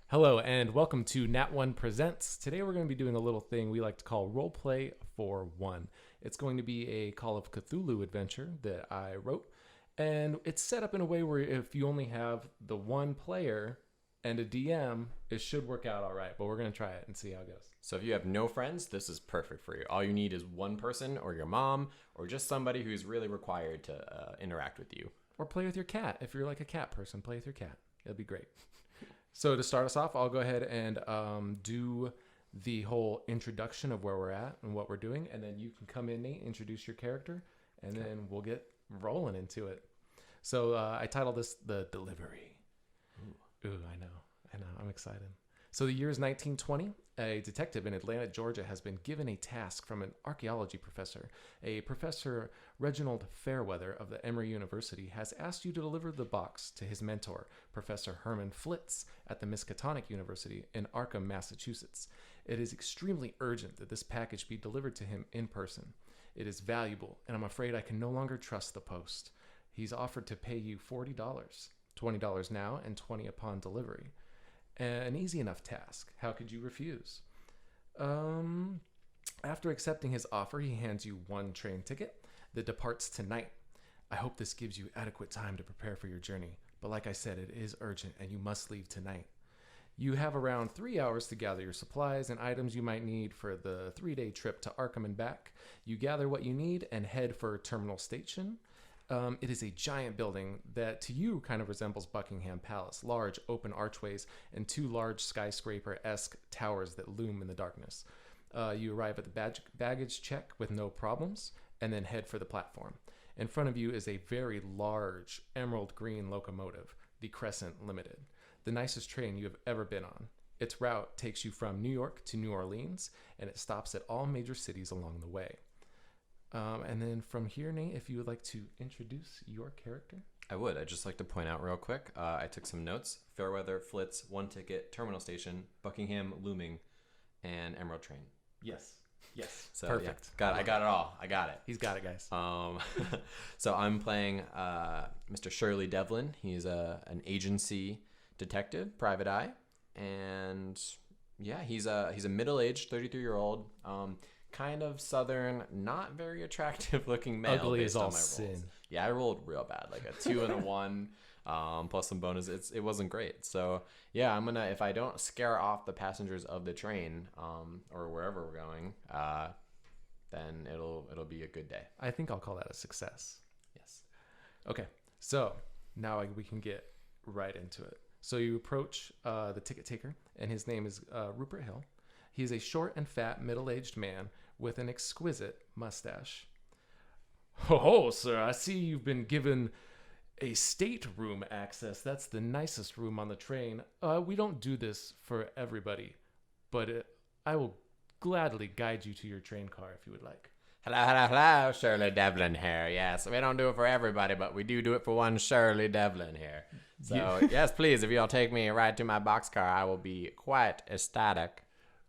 Hello and welcome to Nat1 Presents. Today we're going to be doing a little thing we like to call Roleplay for One. It's going to be a Call of Cthulhu adventure that I wrote, and it's set up in a way where if you only have the one player and a DM, it should work out all right, but we're going to try it and see how it goes. So if you have no friends, this is perfect for you. All you need is one person or your mom or just somebody who's really required to interact with you. Or play with your cat. If you're like a cat person, play with your cat. It'll be great. So to start us off, I'll go ahead and do the whole introduction of where we're at and what we're doing, and then you can come in, Nate, introduce your character, and then we'll get rolling into it. So I titled this The Delivery. Ooh, I know. I'm excited. So the year is 1920. A detective in Atlanta, Georgia, has been given a task from an archaeology professor. A Professor Reginald Fairweather of the Emory University has asked you to deliver the box to his mentor, Professor Herman Flitz, at the Miskatonic University in Arkham, Massachusetts. It is extremely urgent that this package be delivered to him in person. It is valuable, and I'm afraid I can no longer trust the post. He's offered to pay you $40, $20 now, and $20 upon delivery. An easy enough task. How could you refuse? After accepting his offer, he hands you one train ticket that departs tonight. I hope this gives you adequate time to prepare for your journey, but like I said, it is urgent and you must leave tonight. You have around 3 hours to gather your supplies and items you might need for the 3-day trip to Arkham and back. You gather what you need and head for Terminal Station. It is a giant building that to you kind of resembles Buckingham Palace. Large open archways and two large skyscraper-esque towers that loom in the darkness. You arrive at the baggage check with no problems and then head for the platform. In front of you is a very large emerald green locomotive, the Crescent Limited, the nicest train you have ever been on. Its route takes you from New York to New Orleans, and it stops at all major cities along the way. And then from here, Nate, if you would like to introduce your character. I would. I'd just like to point out real quick, I took some notes. Fairweather, Flitz, one ticket, Terminal Station, Buckingham, Looming, and Emerald Train. Yes. So, Perfect. Yeah, I got it all. I got it. He's got it, guys. So I'm playing Mr. Shirley Devlin. He's an agency detective, private eye. And yeah, he's a middle-aged 33-year-old. Kind of southern, not very attractive looking male. Ugly based as all on my sin. rolls. Yeah, I rolled real bad, like a 2 and a 1, plus some bonus. It wasn't great. So yeah, I'm gonna, if I don't scare off the passengers of the train, or wherever we're going, then it'll be a good day. I think I'll call that a success. Yes. Okay, so now we can get right into it. So you approach the ticket taker, and his name is Rupert Hill. He is a short and fat middle-aged man with an exquisite mustache. Ho, sir, I see you've been given a stateroom access. That's the nicest room on the train. We don't do this for everybody, but I will gladly guide you to your train car if you would like. Hello, Shirley Devlin here. Yes, we don't do it for everybody, but we do it for one Shirley Devlin here. So, yes, please, if you'll take me right to my boxcar, I will be quite ecstatic.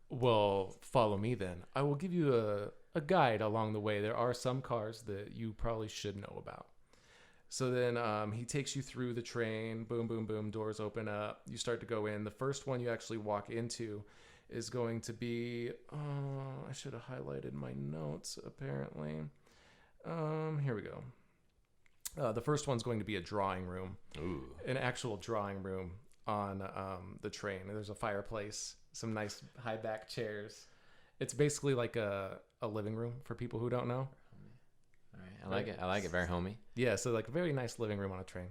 Well, follow me then. I will give you a guide along the way. There are some cars that you probably should know about. So then he takes you through the train. Boom, boom, boom. Doors open up. You start to go in. The first one you actually walk into is going to be... I should have highlighted my notes, apparently. Here we go. The first one's going to be a drawing room. Ooh. An actual drawing room on the train. There's a fireplace, some nice high back chairs. It's basically like a living room for people who don't know. All right, I like it. Very homey. Yeah, so like a very nice living room on a train.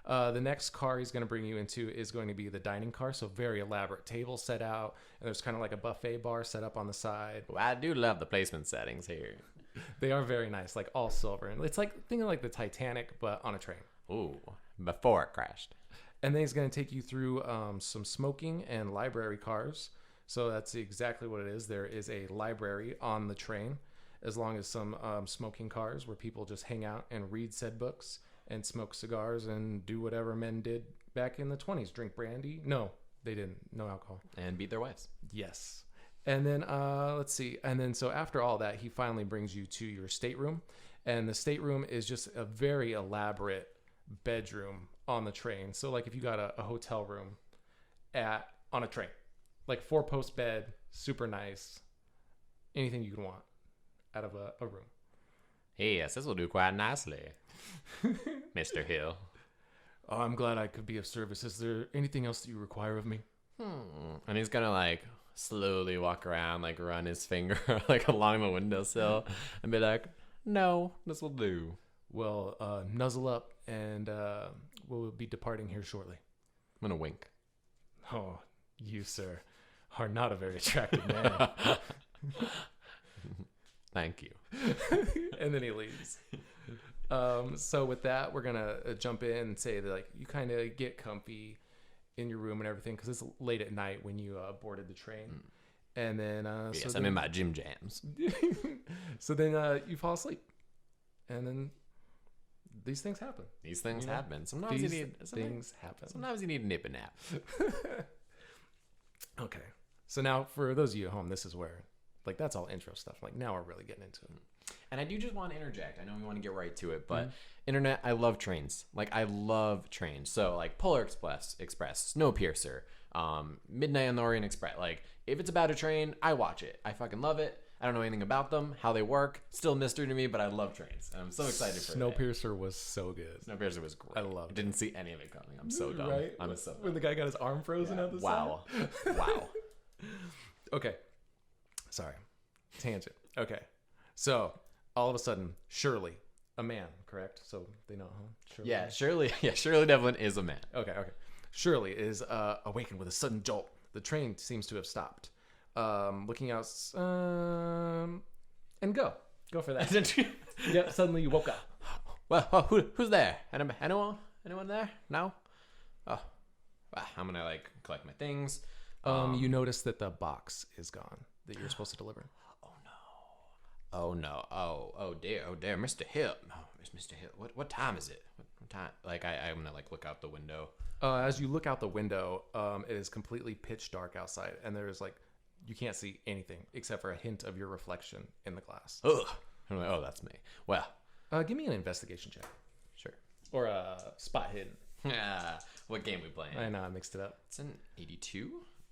The next car he's going to bring you into is going to be the dining car. So very elaborate table set out, and there's kind of like a buffet bar set up on the side. Well, I do love the placement settings here. They are very nice, like all silver. And it's like, think of like the Titanic, but on a train. Ooh, before it crashed. And then he's going to take you through some smoking and library cars. So that's exactly what it is. There is a library on the train, as long as some smoking cars where people just hang out and read said books and smoke cigars and do whatever men did back in the 20s. Drink brandy. No, they didn't. No alcohol. And beat their wives. Yes. And then let's see. And then so after all that, he finally brings you to your stateroom. And the stateroom is just a very elaborate bedroom on the train. So like if you got a hotel room at on a train. Like 4-post bed, super nice. Anything you can want out of a room. Yes, this will do quite nicely, Mr. Hill. Oh, I'm glad I could be of service. Is there anything else that you require of me? And he's gonna like slowly walk around, like run his finger like along the windowsill and be like, no, this will do. Well, nuzzle up and we'll be departing here shortly. I'm gonna wink. Oh, you, sir, are not a very attractive man. Thank you. And then he leaves. So with that, we're gonna jump in and say that like you kind of get comfy in your room and everything because it's late at night when you boarded the train. And then Yes, I'm in my gym jams. So then you fall asleep, and then these things happen. These things You know, happen. Sometimes you need things happen. Sometimes you need a nip and nap. Okay. So now for those of you at home, this is where like that's all intro stuff. Like now we're really getting into it. And I do just want to interject. I know we want to get right to it, but internet, I love trains. Like I love trains. So like Polar Express, Snowpiercer, Midnight on the Orient Express. Like if it's about a train, I watch it. I fucking love it. I don't know anything about them, how they work. Still a mystery to me, but I love trains. And I'm so excited for it. Snowpiercer was so good. Snowpiercer was great. I loved it. Didn't see any of it coming. I'm so dumb. Right? I'm so dumb. When the guy got his arm frozen out the Wow. Wow. Okay. Sorry. Tangent. Okay. So all of a sudden, Shirley, a man, correct? So they know, huh? Shirley. Shirley Devlin is a man. Okay. Shirley is awakened with a sudden jolt. The train seems to have stopped. Looking out, and go for that. Yep. Suddenly you woke up. Well, who's there? Anyone there? No. Oh, well, I'm gonna like collect my things. You notice that the box is gone that you're supposed to deliver. Oh no. Oh dear. Mr. Hill. Oh, it's Mr. Hill. What time is it? What time? Like I'm gonna like look out the window. As you look out the window, it is completely pitch dark outside, and there's like you can't see anything except for a hint of your reflection in the glass. Ugh. I'm like, oh, that's me. Well, give me an investigation check. sure. Or a spot hidden. What game we playing? I know, I mixed it up. It's an 82.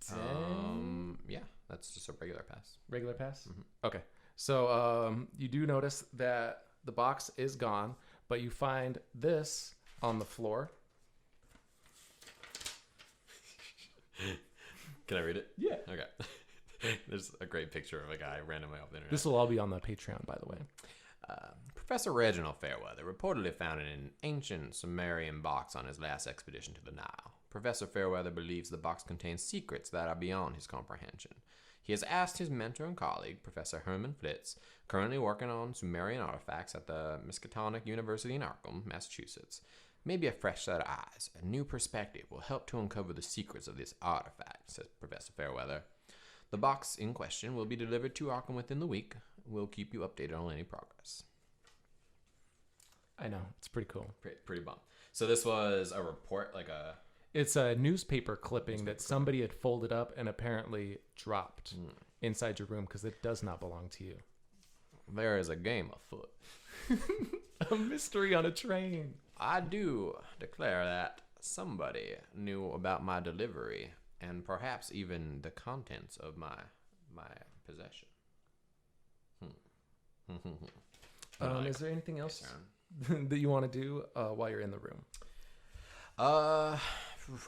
10? Yeah, that's just a regular pass. Regular pass? Mm-hmm. Okay. So you do notice that the box is gone, but you find this on the floor. Can I read it? Yeah. Okay. There's a great picture of a guy randomly off the internet. This will all be on the Patreon, by the way. Professor Reginald Fairweather reportedly found an ancient Sumerian box on his last expedition to the Nile. Professor Fairweather believes the box contains secrets that are beyond his comprehension. He has asked his mentor and colleague, Professor Herman Flitz, currently working on Sumerian artifacts at the Miskatonic University in Arkham, Massachusetts. Maybe a fresh set of eyes, a new perspective will help to uncover the secrets of this artifact, says Professor Fairweather. The box in question will be delivered to Arkham within the week. We'll keep you updated on any progress. I know. It's pretty cool. Pretty bummed. So this was a report, like a... It's a newspaper clipping that somebody had folded up and apparently dropped inside your room because it does not belong to you. There is a game afoot. A mystery on a train. I do declare that somebody knew about my delivery and perhaps even the contents of my possession. Is there anything else that you want to do while you're in the room?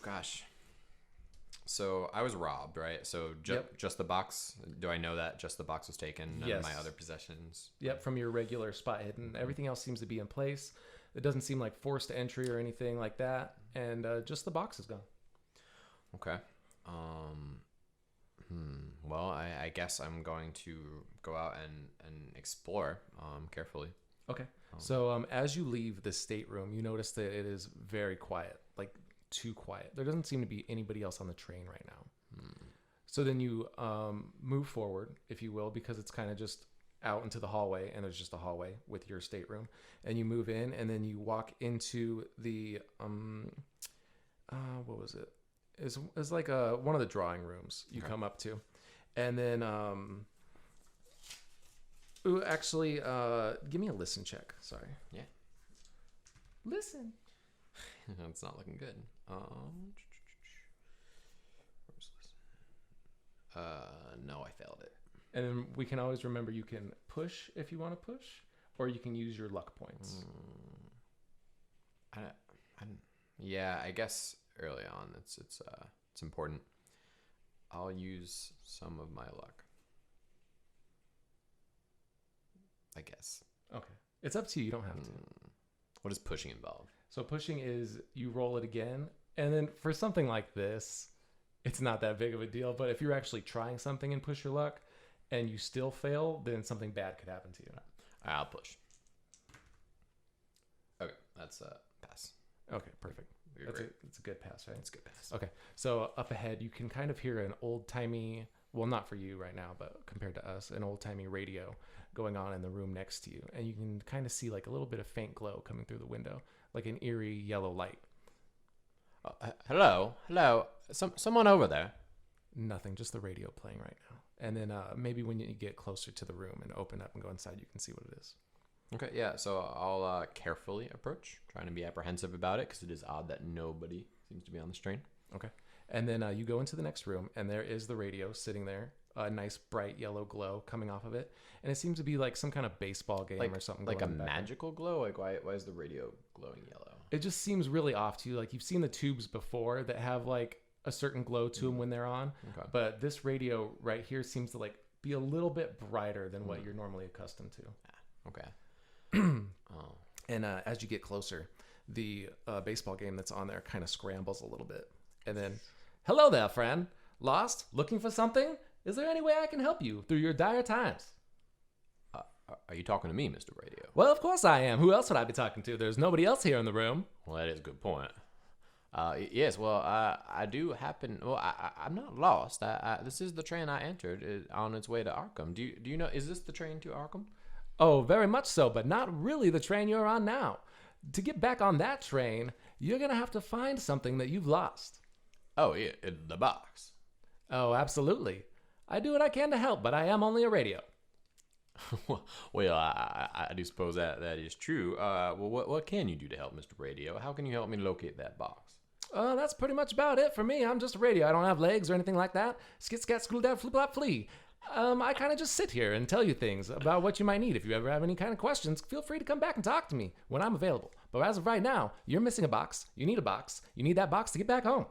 Gosh. So I was robbed, right? So just the box. Do I know that just the box was taken? None of my other possessions. Yep, from your regular spot hidden. Everything else seems to be in place. It doesn't seem like forced entry or anything like that. And just the box is gone. Okay. Well, I guess I'm going to go out and explore carefully. Okay. So as you leave the stateroom, you notice that it is very quiet, like too quiet. There doesn't seem to be anybody else on the train right now. So then you move forward, if you will, because it's kind of just out into the hallway, and there's just a hallway with your stateroom, and you move in, and then you walk into the what was it? It's like one of the drawing rooms you come up to, and then actually, give me a listen check. Sorry. Yeah. Listen. It's not looking good. Where's this? No, I failed it. And then we can always remember you can push if you want to push, or you can use your luck points. Yeah, I guess early on it's important. I'll use some of my luck. I guess. Okay. It's up to you. You don't have to. What does pushing involve? So pushing is you roll it again. And then for something like this, it's not that big of a deal. But if you're actually trying something and push your luck and you still fail, then something bad could happen to you. I'll push. Okay, that's a pass. Okay, perfect. That's a good pass, right? It's a good pass. Okay, so up ahead, you can kind of hear an old-timey, well, not for you right now, but compared to us, an old-timey radio going on in the room next to you. And you can kind of see like a little bit of faint glow coming through the window, like an eerie yellow light. Hello? Someone over there? Nothing, just the radio playing right now. And then maybe when you get closer to the room and open up and go inside, you can see what it is. Okay, yeah, so I'll carefully approach, trying to be apprehensive about it, because it is odd that nobody seems to be on this train. Okay. And then you go into the next room, and there is the radio sitting there, a nice bright yellow glow coming off of it. And it seems to be like some kind of baseball game or something. Like a magical glow? Like, why is the radio glowing yellow? It just seems really off to you. Like, you've seen the tubes before that have like a certain glow to them when they're on. Okay. But this radio right here seems to like be a little bit brighter than what you're normally accustomed to. Okay. Oh. And as you get closer, the baseball game that's on there kind of scrambles a little bit. And then, hello there, friend. Lost? Looking for something? Is there any way I can help you through your dire times? Are you talking to me, Mr. Radio? Well, of course I am. Who else would I be talking to? There's nobody else here in the room. Well, that is a good point. Yes, well, I do happen... Well, I'm not lost. This is the train I entered on its way to Arkham. Do you know... Is this the train to Arkham? Oh, very much so, but not really the train you're on now. To get back on that train, you're going to have to find something that you've lost. Oh, yeah, the box. Oh, absolutely. I do what I can to help, but I am only a radio. Well, I do suppose that is true. Well, what can you do to help, Mr. Radio? How can you help me locate that box? That's pretty much about it for me. I'm just a radio. I don't have legs or anything like that. Skit, skat, skoodle, dab, flip, flop, flee. I kind of just sit here and tell you things about what you might need. If you ever have any kind of questions, feel free to come back and talk to me when I'm available. But as of right now, you're missing a box. You need a box. You need that box to get back home.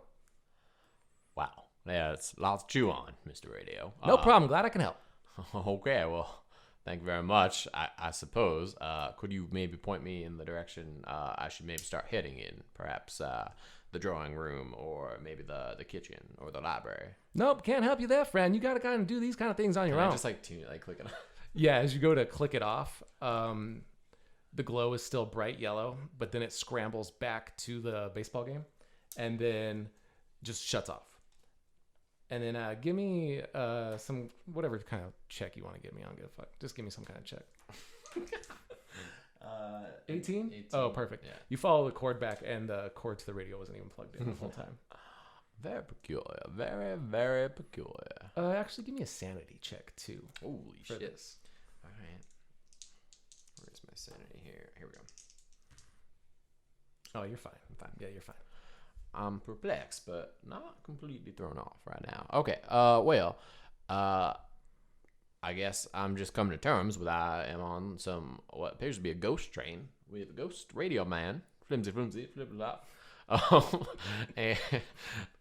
Wow. Yeah, it's lots to chew on, Mr. Radio. No problem. Glad I can help. Okay, well, thank you very much. I suppose. Could you maybe point me in the direction I should maybe start heading in? Perhaps the drawing room, or maybe the kitchen, or the library. Nope, can't help you there, friend. You got to kind of do these kind of things on your own. Just like click it on. Yeah, as you go to click it off, the glow is still bright yellow, but then it scrambles back to the baseball game, and then just shuts off. And then give me some whatever kind of check you want to give me. I don't give a fuck. Just give me some kind of check. 18? Oh, perfect. Yeah. You follow the cord back, and the cord to the radio wasn't even plugged in the whole time. Very peculiar. Very, very peculiar. Actually, give me a sanity check, too. Holy shit. This. All right. Where's my sanity here? Here we go. Oh, you're fine. I'm fine. Yeah, you're fine. I'm perplexed, but not completely thrown off right now. Okay. Well, I guess I'm just coming to terms with I am on what appears to be a ghost train with a ghost radio man. Flimsy, flip-flop.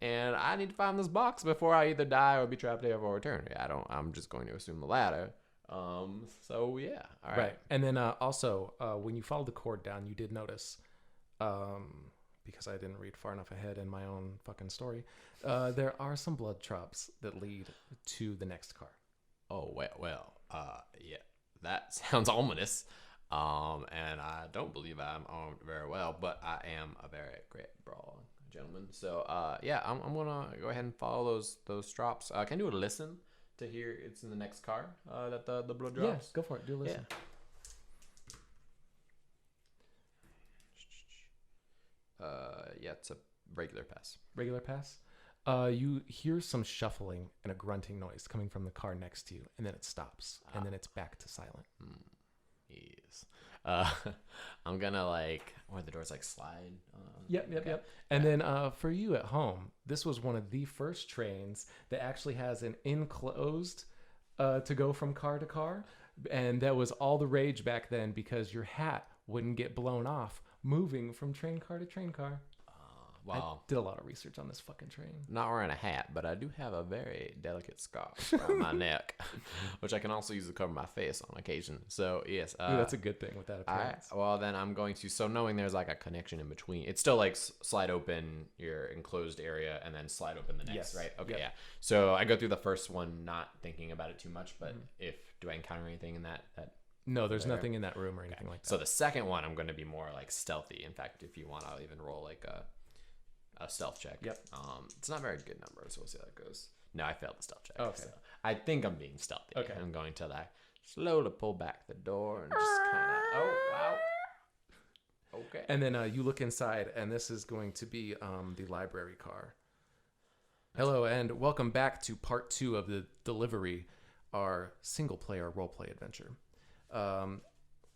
And I need to find this box before I either die or be trapped here for eternity. I'm just going to assume the latter. So yeah. All right. And then also, when you followed the cord down, you did notice, because I didn't read far enough ahead in my own fucking story, there are some blood drops that lead to the next car. Oh, well, yeah, that sounds ominous. And I don't believe I'm armed very well, but I am a very great brawl gentleman. So, yeah, I'm gonna go ahead and follow those drops. Can I do a listen to hear it's in the next car that the blood drops? Yes, go for it. Do a listen. Yeah, it's a regular pass. Regular pass. You hear some shuffling and a grunting noise coming from the car next to you, and then it stops, and then it's back to silent. Yes. I'm gonna where the doors slide. Yep. And then for you at home, this was one of the first trains that actually has an enclosed to go from car to car. And that was all the rage back then because your hat wouldn't get blown off moving from train car to train car. Wow. I did a lot of research on this fucking train. Not wearing a hat, but I do have a very delicate scarf around my neck, which I can also use to cover my face on occasion. So, yes. Ooh, that's a good thing with that appearance. Then I'm going to, so knowing there's a connection in between, it's still slide open your enclosed area and then slide open the next, right? Okay, yeah. So I go through the first one not thinking about it too much, but do I encounter anything in that No, there's nothing in that room or anything like that. So the second one, I'm going to be more stealthy. In fact, if you want, I'll even roll a stealth check. Yep. It's not a very good number, so we'll see how that goes. No, I failed the stealth check. Okay. So I think I'm being stealthy. Okay. I'm going to slowly pull back the door and just kind of. Oh wow. Okay. And then you look inside, and this is going to be the library car. Hello, and welcome back to part 2 of the delivery, our single-player roleplay adventure.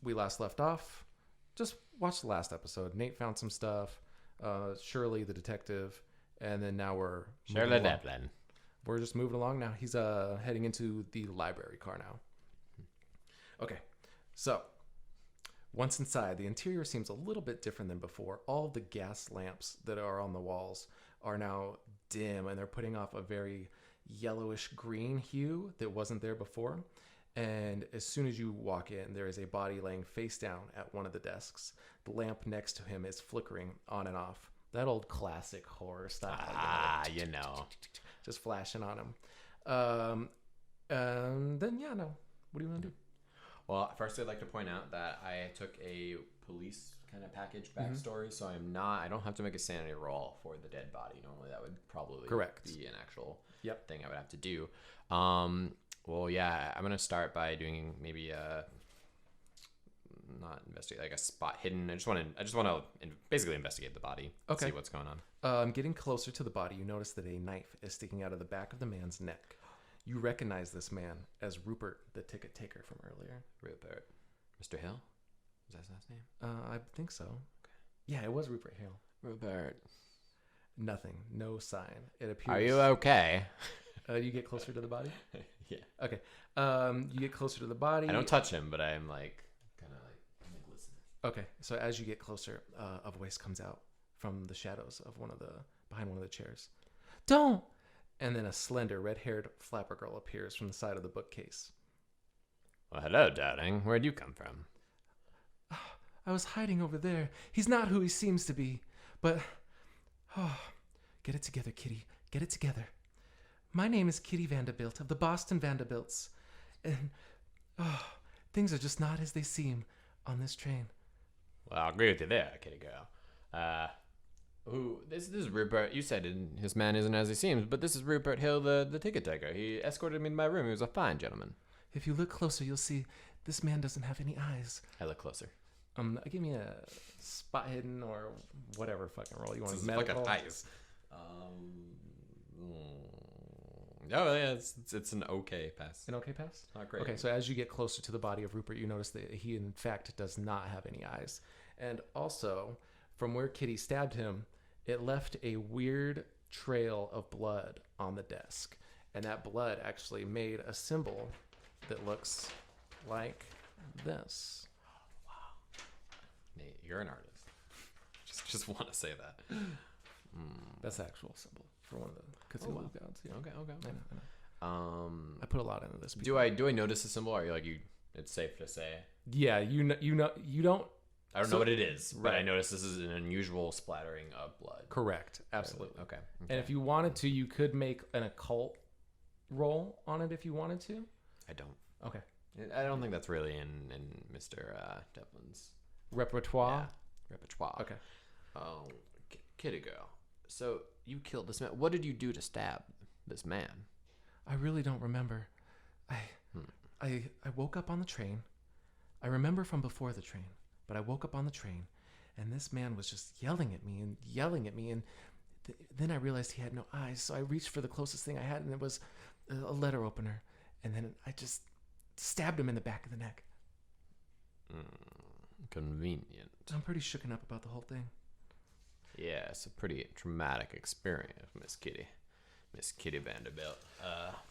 We last left off. Just watch the last episode. Nate found some stuff. Shirley, the detective, and then now we're Shirley Devlin. We're just moving along now. He's heading into the library car now. Okay, so once inside, the interior seems a little bit different than before. All of the gas lamps that are on the walls are now dim, and they're putting off a very yellowish green hue that wasn't there before. And as soon as you walk in, there is a body laying face down at one of the desks. The lamp next to him is flickering on and off. That old classic horror style. Just flashing on him. And then, what do you want to do? Well, first I'd like to point out that I took a police kind of package backstory, so I don't have to make a sanity roll for the dead body. Normally that would probably be an actual thing I would have to do. Well, yeah, I'm gonna start by doing maybe not investigate, a spot hidden. I just want to basically investigate the body. Okay. See what's going on. Getting closer to the body, you notice that a knife is sticking out of the back of the man's neck. You recognize this man as Rupert, the ticket taker from earlier. Rupert, Mr. Hill, is that his last name? I think so. Okay. Yeah, it was Rupert Hill. Rupert. Nothing. No sign. It appears. Are you okay? You get closer to the body? Yeah. Okay. You get closer to the body. I don't touch him, but I'm listening. Okay. So as you get closer, a voice comes out from the shadows of behind one of the chairs. Don't! And then a slender, red-haired flapper girl appears from the side of the bookcase. Well, hello, darling. Where'd you come from? I was hiding over there. He's not who he seems to be. But, get it together, Kitty. Get it together. My name is Kitty Vanderbilt of the Boston Vanderbilts. And, things are just not as they seem on this train. Well, I'll agree with you there, kitty girl. This is Rupert. You said his man isn't as he seems, but this is Rupert Hill, the ticket taker. He escorted me to my room. He was a fine gentleman. If you look closer, you'll see this man doesn't have any eyes. I look closer. Give me a spot hidden or whatever fucking roll you want. Medical. Eyes. Oh yeah, it's an okay pass. An okay pass? Not great. Okay, so as you get closer to the body of Rupert, you notice that he in fact does not have any eyes. And also, from where Kitty stabbed him, it left a weird trail of blood on the desk. And that blood actually made a symbol that looks like this. Wow. Nate, you're an artist. Just want to say that. That's the actual symbol for one of the Cthulhu gods. Yeah. Okay. I know. I put a lot into this. Do I notice the symbol? Or are you it's safe to say? Yeah, you don't. I don't know what it is, but I notice this is an unusual splattering of blood. Correct. Absolutely. Okay. And if you wanted to, you could make an occult roll on it if you wanted to. I don't. Okay. I don't think that's really in Mr. Devlin's repertoire. Yeah. Repertoire. Okay. Oh, kitty girl. So you killed this man. What did you do to stab this man? I really don't remember. I woke up on the train. I remember from before the train, but I woke up on the train, and this man was just yelling at me, and then I realized he had no eyes, so I reached for the closest thing I had, and it was a letter opener, and then I just stabbed him in the back of the neck. Convenient. I'm pretty shooken up about the whole thing. Yeah, it's a pretty traumatic experience, Miss Kitty. Miss Kitty Vanderbilt.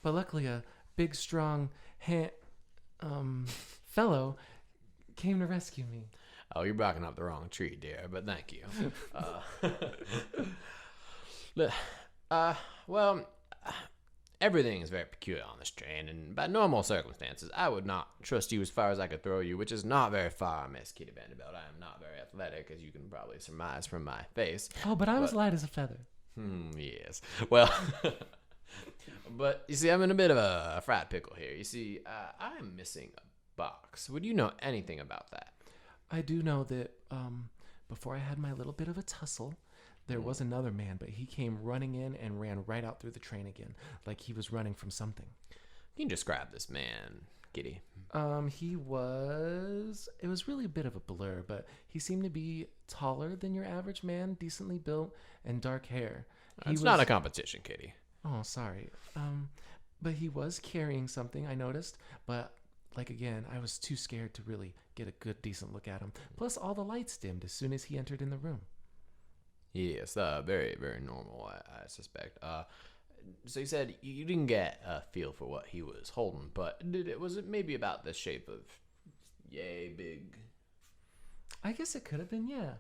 But luckily, a big, strong fellow came to rescue me. Oh, you're barking up the wrong tree, dear, but thank you. Well, everything is very peculiar on this train, and by normal circumstances, I would not trust you as far as I could throw you, which is not very far, Miss Kitty Vanderbilt. I am not very athletic, as you can probably surmise from my face. Oh, but I was light as a feather. Yes. Well, but you see, I'm in a bit of a fried pickle here. You see, I am missing a box. Would you know anything about that? I do know that before I had my little bit of a tussle, there was another man, but he came running in and ran right out through the train again, like he was running from something. Can you describe this man, Kitty? It was really a bit of a blur, but he seemed to be taller than your average man, decently built, and dark hair. It's not a competition, Kitty. Oh, sorry. But he was carrying something, I noticed, but like again, I was too scared to really get a good, decent look at him. Plus, all the lights dimmed as soon as he entered in the room. Yes, very, very normal, I suspect. So you said you didn't get a feel for what he was holding, but was it maybe about the shape of yay big? I guess it could have been, yeah.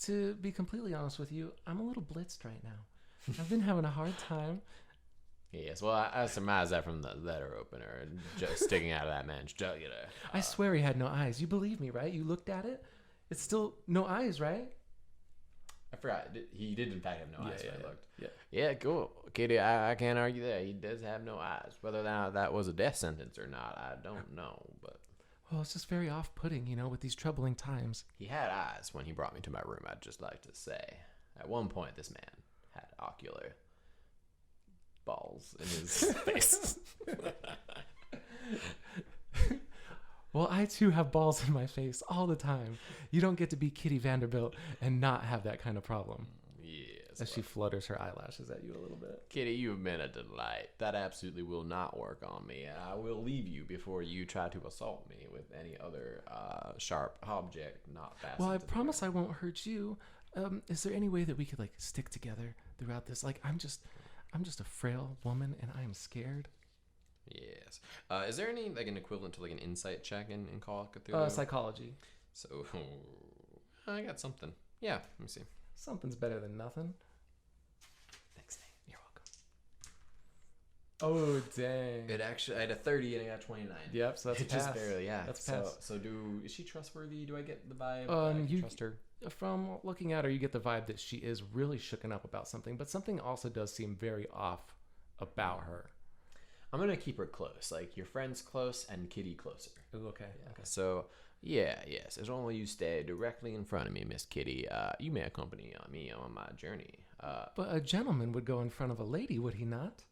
To be completely honest with you, I'm a little blitzed right now. I've been having a hard time. Yes, well, I surmise that from the letter opener just sticking out of that man's jugular. I swear he had no eyes. You believe me, right? You looked at it. It's still no eyes, right? I forgot. He did, in fact, have no eyes when I looked. Yeah. Yeah, cool. Kitty, I can't argue there. He does have no eyes. Whether that was a death sentence or not, I don't know. But well, it's just very off-putting, with these troubling times. He had eyes when he brought me to my room, I'd just like to say. At one point, this man had ocular balls in his face. Well, I too have balls in my face all the time. You don't get to be Kitty Vanderbilt and not have that kind of problem. Yes. As she flutters her eyelashes at you a little bit. Kitty, you have been a delight. That absolutely will not work on me, and I will leave you before you try to assault me with any other sharp object not fastened. Well, I promise I won't hurt you. Is there any way that we could stick together throughout this? I'm just a frail woman, and I am scared. Yes. Is there any an equivalent to an insight check in Call of Cthulhu? Psychology. So I got something. Yeah, let me see. Something's better than nothing. Thanks, Nate. You're welcome. Oh dang! It actually, I had a 30 and I got 29. Yep, so that's a pass. Just barely, yeah. That's a pass. So is she trustworthy? Do I get the vibe? You trust her. From looking at her, you get the vibe that she is really shooken up about something, but something also does seem very off about her. I'm gonna keep her close, your friend's close and Kitty closer. Ooh, okay. Yeah. Okay. So yes. As long as you stay directly in front of me, Miss Kitty, you may accompany me on my journey. But a gentleman would go in front of a lady, would he not?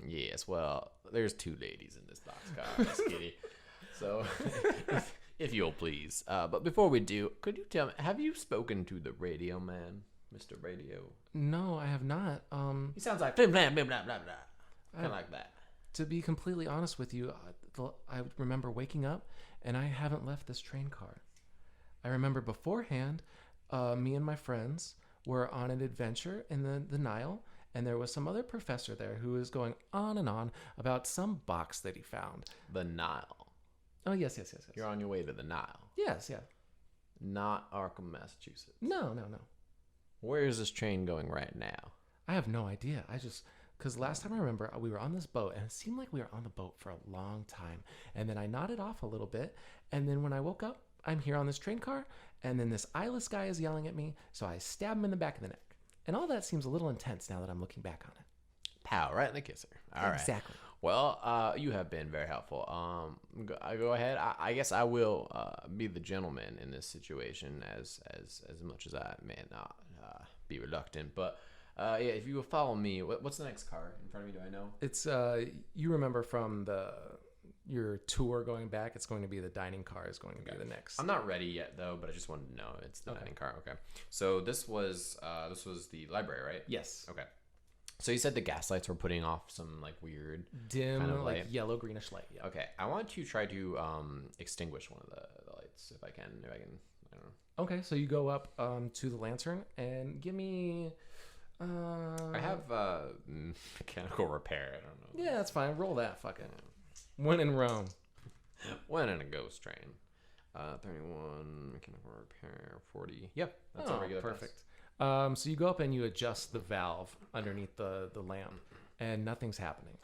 Yes. Well, there's two ladies in this boxcar, Miss Kitty. So, if you'll please. But before we do, could you tell me, have you spoken to the radio man, Mr. Radio? No, I have not. He sounds like blah blah blah blah blah. Kind of like that. To be completely honest with you, I remember waking up and I haven't left this train car. I remember beforehand, me and my friends were on an adventure in the Nile, and there was some other professor there who was going on and on about some box that he found. The Nile. Oh, yes. You're on your way to the Nile. Yes, yeah. Not Arkham, Massachusetts. No. Where is this train going right now? I have no idea. Because last time I remember, we were on this boat, and it seemed like we were on the boat for a long time. And then I nodded off a little bit, and then when I woke up, I'm here on this train car, and then this eyeless guy is yelling at me, so I stab him in the back of the neck. And all that seems a little intense now that I'm looking back on it. Pow, right in the kisser. All right. Exactly. Well, you have been very helpful. Go ahead. I guess I will be the gentleman in this situation as much as I may not be reluctant, but... if you will follow me, what's the next car in front of me? Do I know? It's you remember from your tour going back. It's going to be the dining car is going to be the next. I'm not ready yet though, but I just wanted to know it's the dining car. Okay. So this was the library, right? Yes. Okay. So you said the gas lights were putting off some weird dim kind of light. yellow greenish light. Yeah. Okay. I want to try to extinguish one of the lights. minutes if I can. I don't know. Okay, so you go up to the lantern and give me. I have mechanical repair. I don't know. Yeah, that's fine. Roll that. Fuck it. When in Rome. When in a ghost train. 31 mechanical repair. 40. Yep, that's a regular. Perfect. So you go up and you adjust the valve underneath the lamp, and nothing's happening.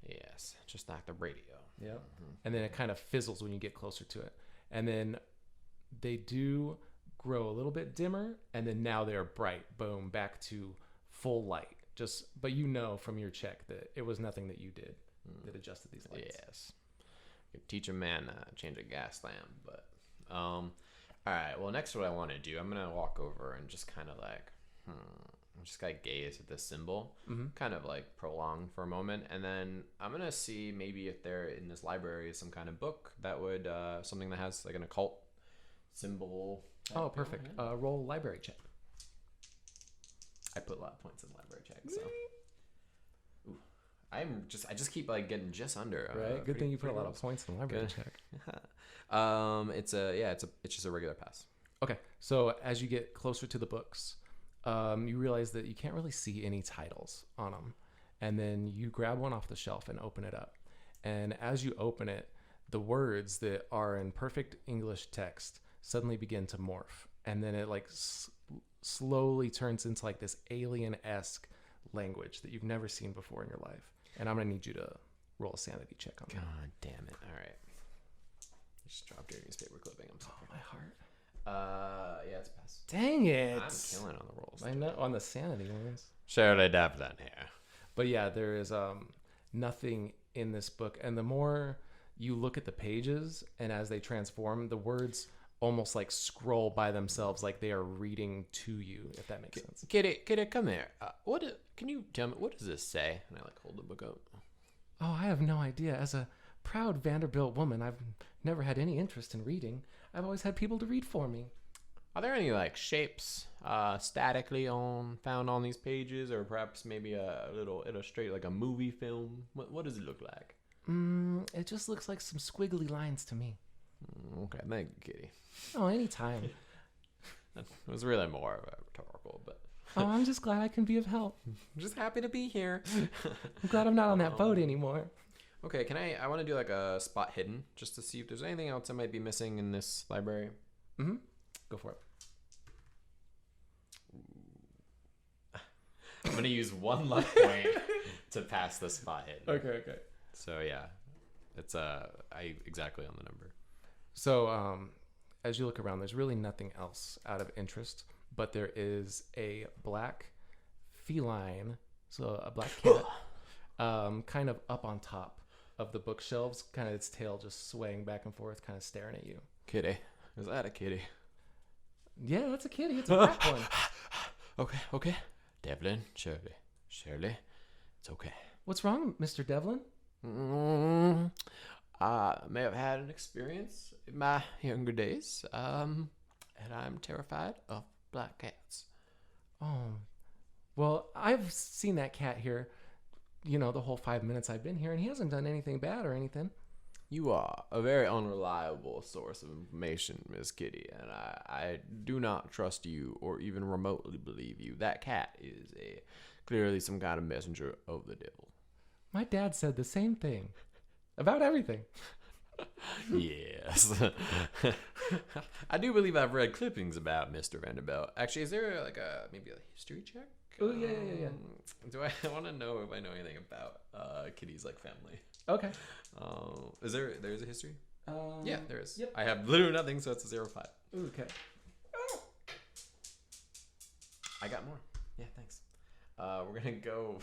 Yes, just like the radio. Yeah. And then it kind of fizzles when you get closer to it, and then they do grow a little bit dimmer, and then now they're bright. Boom, back to full light. But you know from your check that it was nothing that you did that adjusted these lights. Yes. You could teach a man to change a gas lamp, but all right. Well, next what I want to do, I'm gonna walk over and just kind of like, just kind of gaze at this symbol, kind of like prolong for a moment, and then I'm gonna see maybe if there in this library is some kind of book that would something that has like an occult symbol. Oh, perfect. Roll library check. I put a lot of points in library check, so. Ooh. I just keep like getting just under. Right. Good thing you put a lot of points in the library check. It's just a regular pass. Okay. So as you get closer to the books, you realize that you can't really see any titles on them, and then you grab one off the shelf and open it up. And as you open it, the words that are in perfect English text suddenly begin to morph, and then it like slowly turns into like this alien-esque language that you've never seen before in your life. And I'm gonna need you to roll a sanity check on that. God damn it! All right, I just dropped your newspaper clipping. I'm sorry. Oh, my heart. Yeah, it's a pass. Dang it! I'm killing on the rolls. I know on the sanity ones. Shirley Devlin here. But yeah, there is nothing in this book, and the more you look at the pages, and as they transform, the words almost like scroll by themselves, like they are reading to you. If that makes sense. Kitty, come here. Can you tell me what does this say? And I like hold the book up. Oh, I have no idea. As a proud Vanderbilt woman, I've never had any interest in reading. I've always had people to read for me. Are there any like shapes statically found on these pages, or perhaps maybe a little illustrate like a movie film? What does it look like? It just looks like some squiggly lines to me. Okay, thank you, Kitty. Oh, anytime. It was really more of a rhetorical, but. Oh, I'm just glad I can be of help. I'm just happy to be here. I'm glad I'm not on that boat anymore. Okay, I want to do like a spot hidden just to see if there's anything else I might be missing in this library. Go for it. I'm going to use one luck point to pass the spot hidden. Okay. So yeah, it's exactly on the number. So as you look around, there's really nothing else out of interest, but there is a black feline, so a black cat, kind of up on top of the bookshelves, kind of its tail just swaying back and forth, kind of staring at you. Kitty. Is that a kitty? Yeah, that's a kitty. It's a black one. Okay. Devlin, Shirley, it's okay. What's wrong, Mr. Devlin? I may have had an experience in my younger days, and I'm terrified of black cats. Oh, well, I've seen that cat here, the whole 5 minutes I've been here, and he hasn't done anything bad or anything. You are a very unreliable source of information, Miss Kitty, and I do not trust you or even remotely believe you. That cat is clearly some kind of messenger of the devil. My dad said the same thing about everything. Yes. I do believe I've read clippings about Mr. Vanderbilt. Actually, is there maybe a history check? Oh, yeah. Do I want to know if I know anything about Kitty's family? Okay. There's a history? Yeah, there is. Yep. I have literally nothing, so it's a 0-5. Okay. I got more. Yeah, thanks. We're gonna go.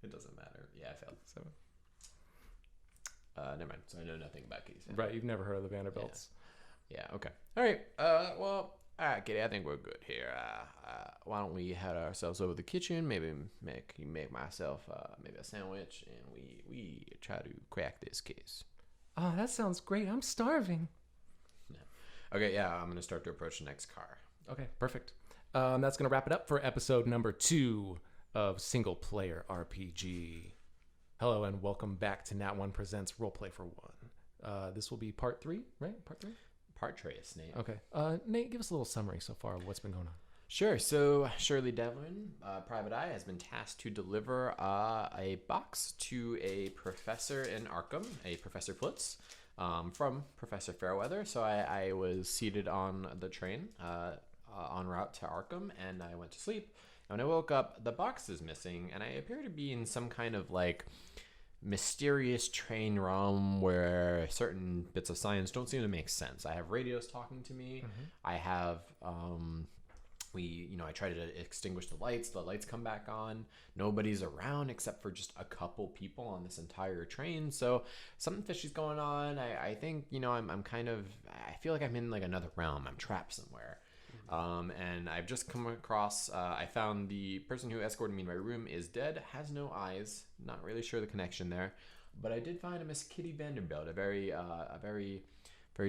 It doesn't matter. Yeah, I failed. So. Never mind. So I know nothing about Kitty's family. Right, you've never heard of the Vanderbilts. Yeah. Okay. All right. All right, Kitty. I think we're good here. Why don't we head ourselves over to the kitchen? Maybe make myself maybe a sandwich, and we try to crack this case. Oh, that sounds great. I'm starving. Yeah. Okay. Yeah. I'm gonna start to approach the next car. Okay. Perfect. That's gonna wrap it up for episode number 2 of Single Player RPG. Hello and welcome back to Nat1 Presents Roleplay for One. This will be part 3, right? Part 3? Portraits, Nate. Okay. Nate, give us a little summary so far of what's been going on. Sure. So Shirley Devlin, Private Eye, has been tasked to deliver a box to a professor in Arkham, a Professor Plutz, from Professor Fairweather. So I was seated on the train en route to Arkham, and I went to sleep. And when I woke up, the box is missing, and I appear to be in some kind of like mysterious train realm where certain bits of science don't seem to make sense. I have radios talking to me. I have I try to extinguish the lights come back on. Nobody's around except for just a couple people on this entire train. So something fishy's going on. I think, I'm kind of, I feel like I'm in like another realm. I'm trapped somewhere. And I've just come across, I found the person who escorted me to my room is dead, has no eyes, not really sure the connection there. But I did find a Miss Kitty Vanderbilt, a very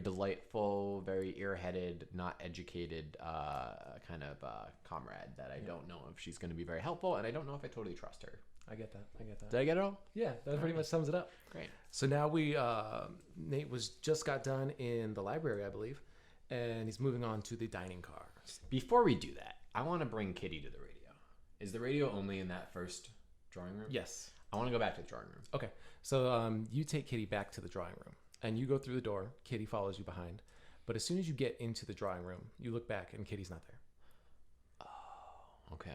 delightful, very ear-headed, not educated kind of comrade that I don't know if she's going to be very helpful, and I don't know if I totally trust her. I get that. Did I get it all? Yeah, that pretty much sums it up. Great. So now Nate just got done in the library, I believe, and he's moving on to the dining car. Before we do that, I want to bring Kitty to the radio. Is the radio only in that first drawing room? Yes. I want to go back to the drawing room. Okay. So you take Kitty back to the drawing room, and you go through the door. Kitty follows you behind. But as soon as you get into the drawing room, you look back, and Kitty's not there. Oh, okay.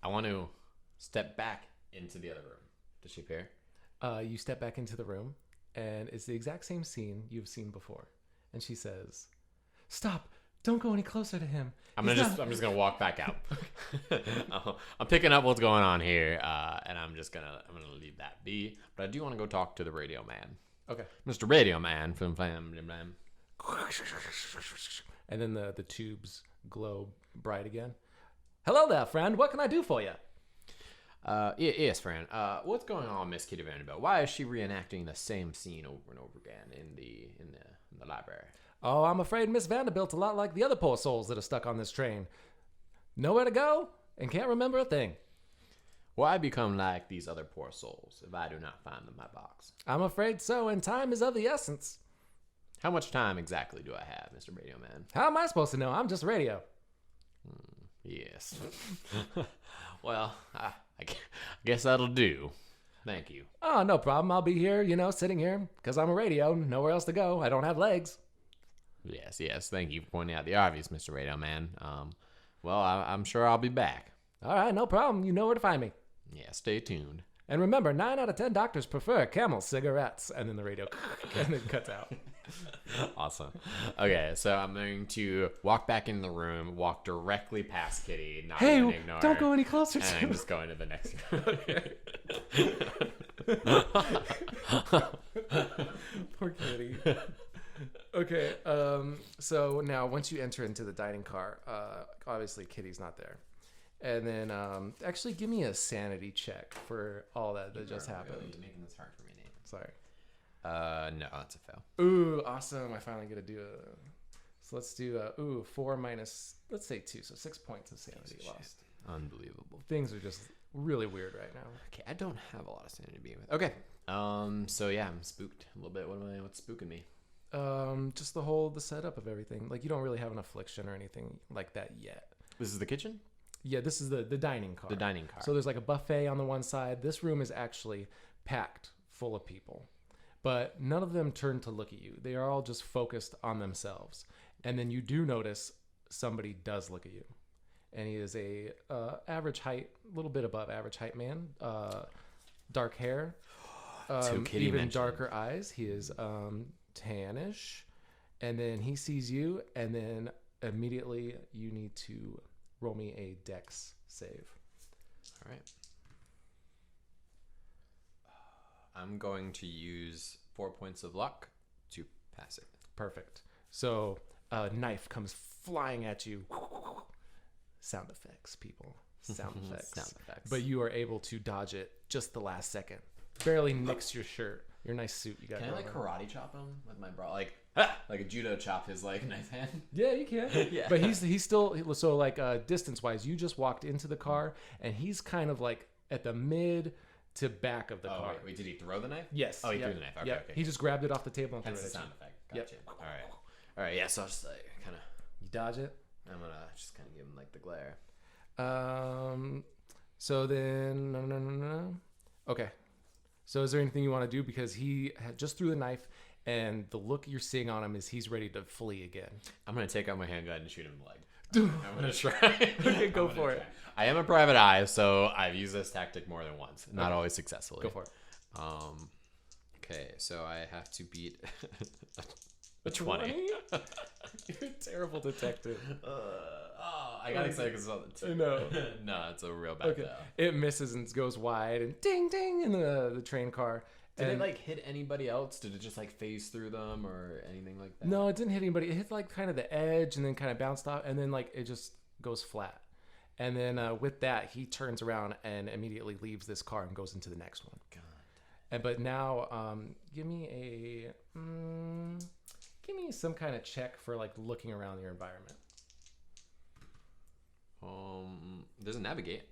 I want to step back into the other room. Does she appear? You step back into the room, and it's the exact same scene you've seen before. And she says, "Stop! Don't go any closer to him." I'm just gonna walk back out. I'm picking up what's going on here, and I'm gonna leave that be. But I do want to go talk to the radio man. Okay. Mr. Radio Man from Flam. And then the tubes glow bright again. "Hello there, friend. What can I do for you?" Yes, friend. What's going on, Miss Kitty Vanderbilt? Why is she reenacting the same scene over and over again in the library? "Oh, I'm afraid Miss Vanderbilt's a lot like the other poor souls that are stuck on this train. Nowhere to go and can't remember a thing." Will I become like these other poor souls if I do not find them my box? "I'm afraid so, and time is of the essence." How much time exactly do I have, Mr. Radio Man? "How am I supposed to know? I'm just radio." Yes. Well, I guess that'll do. Thank you. "Oh, no problem. I'll be here, sitting here, because I'm a radio. Nowhere else to go. I don't have legs." Yes. Thank you for pointing out the obvious, Mr. Radio Man. Well, I'm sure I'll be back. "All right, no problem. You know where to find me." Yeah, stay tuned. "And remember, 9 out of 10 doctors prefer Camel cigarettes." And then the radio and then cuts out. Awesome. Okay, so I'm going to walk back in the room, walk directly past Kitty, not even "Hey, ignore don't her, go any closer and to I'm just going to the next room. Poor Kitty. Okay, so now once you enter into the dining car, obviously Kitty's not there. And then actually give me a sanity check for all that just happened. Really making this hard for me, Nate. Sorry. No, that's a fail. Ooh, awesome. I finally get to do so let's do 4 minus, let's say 2, so 6 points of sanity lost. Unbelievable. Things are just really weird right now. Okay, I don't have a lot of sanity to be with. Okay. So yeah, I'm spooked a little bit. What's spooking me? Just the setup of everything. Like, you don't really have an affliction or anything like that yet. This is the kitchen? Yeah, this is the dining car. The dining car. So there's like a buffet on the one side. This room is actually packed full of people, but none of them turn to look at you. They are all just focused on themselves. And then you do notice somebody does look at you, and he is a average height, a little bit above average height man, dark hair, even darker eyes. He is tannish, and then he sees you, and then immediately you need to roll me a dex save. All right. I'm going to use 4 points of luck to pass it. Perfect. So a knife comes flying at you. Sound effects, people. Sound effects. Sound effects. But you are able to dodge it just the last second. Barely nicks your shirt. Your nice suit you got. Can I going on. karate chop him with my bra? Like a judo chop his knife hand? Yeah, you can. Yeah. But he's still, so like distance wise, you just walked into the car and he's kind of like at the mid to back of the car. Wait, did he throw the knife? Yes. Oh, he threw the knife. Okay. He just grabbed it off the table and That's threw the it at sound you. effect. Gotcha. All right. All right, yeah. So I'll just like kind of You dodge it. I'm gonna just kind of give him like the glare. So then no. Okay. So is there anything you want to do, because he just threw the knife, and the look you're seeing on him is he's ready to flee again. I'm gonna take out my handgun and shoot him in the leg. I'm gonna try. Okay, go for it. I am a private eye, so I've used this tactic more than once, not always successfully. Go for it. Okay, so I have to beat a 20? 20. You're a terrible detective. I got excited because it's all the two. No. No, it's a real bad fail. It misses and goes wide, and ding ding in the train car. Did and it like hit anybody else? Did it just like phase through them or anything like that? No, it didn't hit anybody. It hit like kind of the edge and then kind of bounced off, and then like it just goes flat. And then with that, he turns around and immediately leaves this car and goes into the next one. God. But now, give me some kind of check for like looking around your environment. There's a navigate.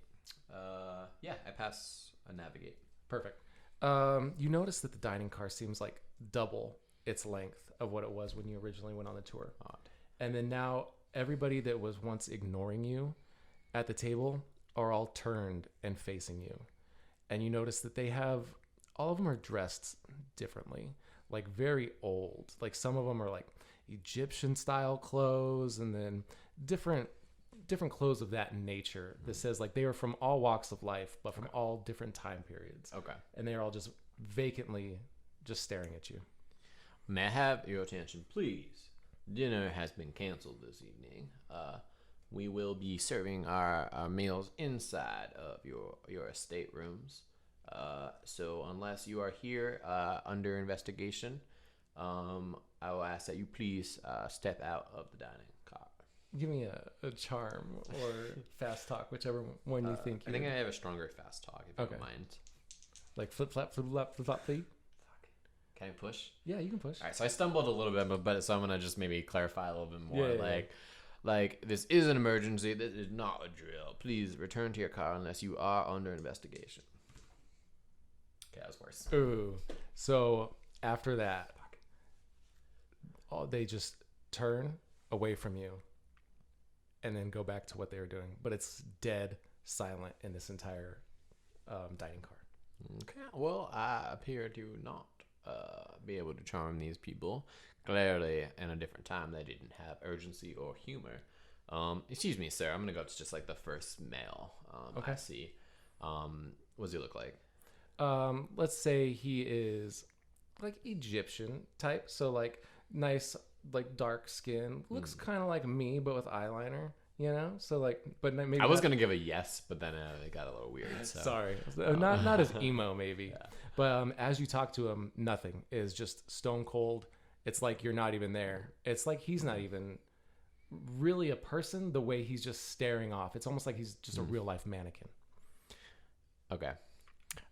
Yeah, I pass a navigate. Perfect. You notice that the dining car seems like double its length of what it was when you originally went on the tour. Odd. And then now everybody that was once ignoring you at the table are all turned and facing you. And you notice that all of them are dressed differently, like very old. Like some of them are like Egyptian style clothes, and then different clothes of that nature that says like they are from all walks of life, but from all different time periods. Okay. And they are all just vacantly just staring at you. May I have your attention, please? Dinner has been canceled this evening. We will be serving our meals inside of your estate rooms. So unless you are here under investigation, I will ask that you please step out of the dining car. Give me a charm or fast talk, whichever one you think. I think I have a stronger fast talk, if you don't mind. Like flip flap, flip flap, flip flap, flip. Can I push? Yeah, you can push. All right, so I stumbled a little bit, but so I'm gonna just maybe clarify a little bit more. Yeah. Like this is an emergency. This is not a drill. Please return to your car unless you are under investigation. Okay, that was worse. Ooh. So after that, they just turn away from you and then go back to what they were doing. But it's dead silent in this entire dining car. Okay. Well, I appear to not be able to charm these people. Clearly, in a different time, they didn't have urgency or humor. Excuse me, sir. I'm gonna go to just like the first male. Okay. I see. What does he look like? Let's say he is like Egyptian type, so like nice, like dark skin, looks kind of like me but with eyeliner, you know. So like, but maybe I was gonna give a yes, but then it got a little weird. So. Sorry, not as emo maybe, yeah. But as you talk to him, nothing is just stone cold. It's like you're not even there. It's like he's not even really a person. The way he's just staring off, it's almost like he's just a real life mannequin. Okay.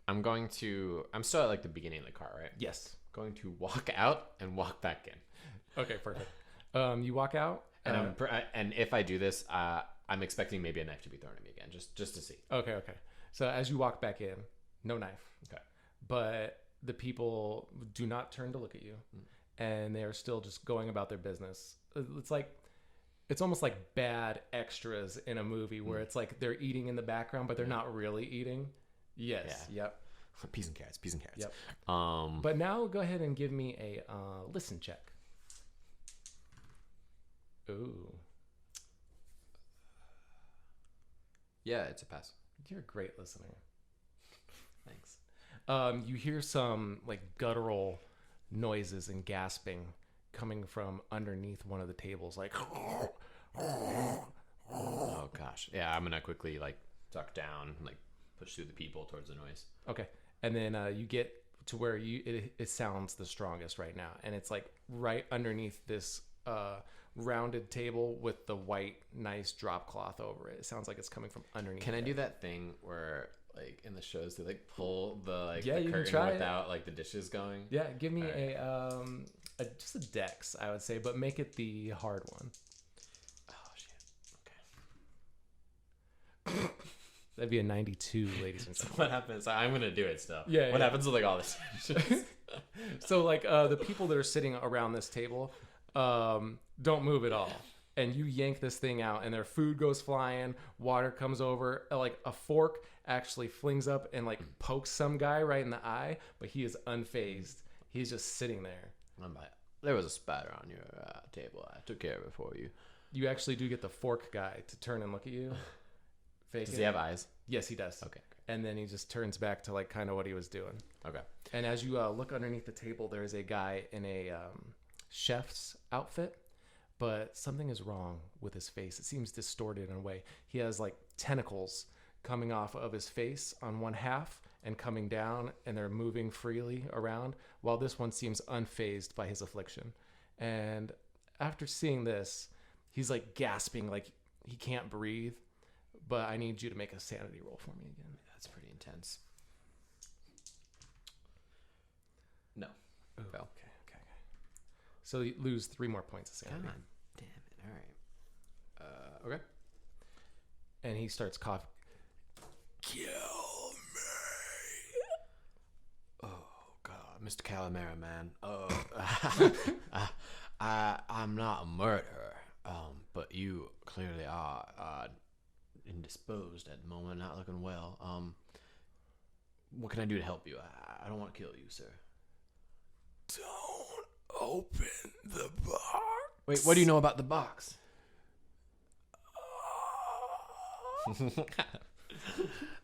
I'm still at like the beginning of the car, right? Yes. Going to walk out and walk back in. Okay, perfect. You walk out, and if I do this, I'm expecting maybe a knife to be thrown at me again, just to see. Okay. So as you walk back in, no knife. Okay. But the people do not turn to look at you, and they are still just going about their business. It's almost like bad extras in a movie where it's like they're eating in the background, but they're not really eating. Yes. Yeah. Yep. Peas and carrots. Yep. But now go ahead and give me a listen check. Ooh. Yeah, it's a pass. You're a great listener. Thanks. You hear some like guttural noises and gasping coming from underneath one of the tables, like. Oh gosh. Yeah, I'm gonna quickly like duck down, like push through the people towards the noise. Okay, and then you get to where it sounds the strongest right now, and it's like right underneath this rounded table with the white nice drop cloth over it. It sounds like it's coming from underneath. Can I do that thing where like in the shows they like pull the like the curtain try without like the dishes going? Yeah, give me just a dex, I would say, but make it the hard one. Oh shit. Okay. That'd be a 92, ladies and gentlemen. So what happens? I'm gonna do it still. What Yeah. happens with like all this? So like the people that are sitting around this table, Don't move at all. And you yank this thing out, and their food goes flying. Water comes over. Like a fork actually flings up and like pokes some guy right in the eye, but he is unfazed. He's just sitting there. There was a spider on your table. I took care of it for you. You actually do get the fork guy to turn and look at you. Does he have eyes? Yes, he does. Okay. And then he just turns back to like kind of what he was doing. Okay. And as you look underneath the table, there is a guy in a chef's outfit, but something is wrong with his face. It seems distorted in a way. He has like tentacles coming off of his face on one half and coming down, and they're moving freely around, while this one seems unfazed by his affliction. And after seeing this, he's like gasping, like he can't breathe. But I need you to make a sanity roll for me again. That's pretty intense. No. Ooh, okay. So you lose 3 more points of sanity. God damn it. All right. Okay. And he starts coughing. Kill me. Oh, God. Mr. Calamari, man. I'm not a murderer, but you clearly are indisposed at the moment, not looking well. What can I do to help you? I don't want to kill you, sir. Don't open the box. Wait, what do you know about the box?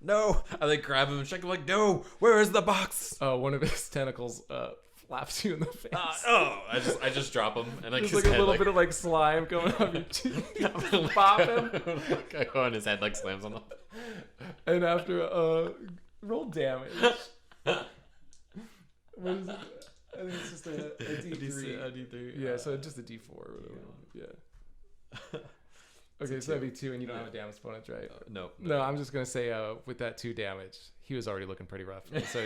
No! I like grab him and shake him like, no! Where is the box? One of his tentacles flaps you in the face. I just drop him and like There's his like a head, little like, bit of like slime coming off your cheek. Pop him. I go on his head like slams on him. And after roll damage. What is it? I think it's just a D3. A D3. Yeah, so just a D4 or whatever. Yeah. Okay, so that'd be 2, and you don't have a damage bonus, right? No. No, I'm just gonna say with that 2 damage, he was already looking pretty rough. So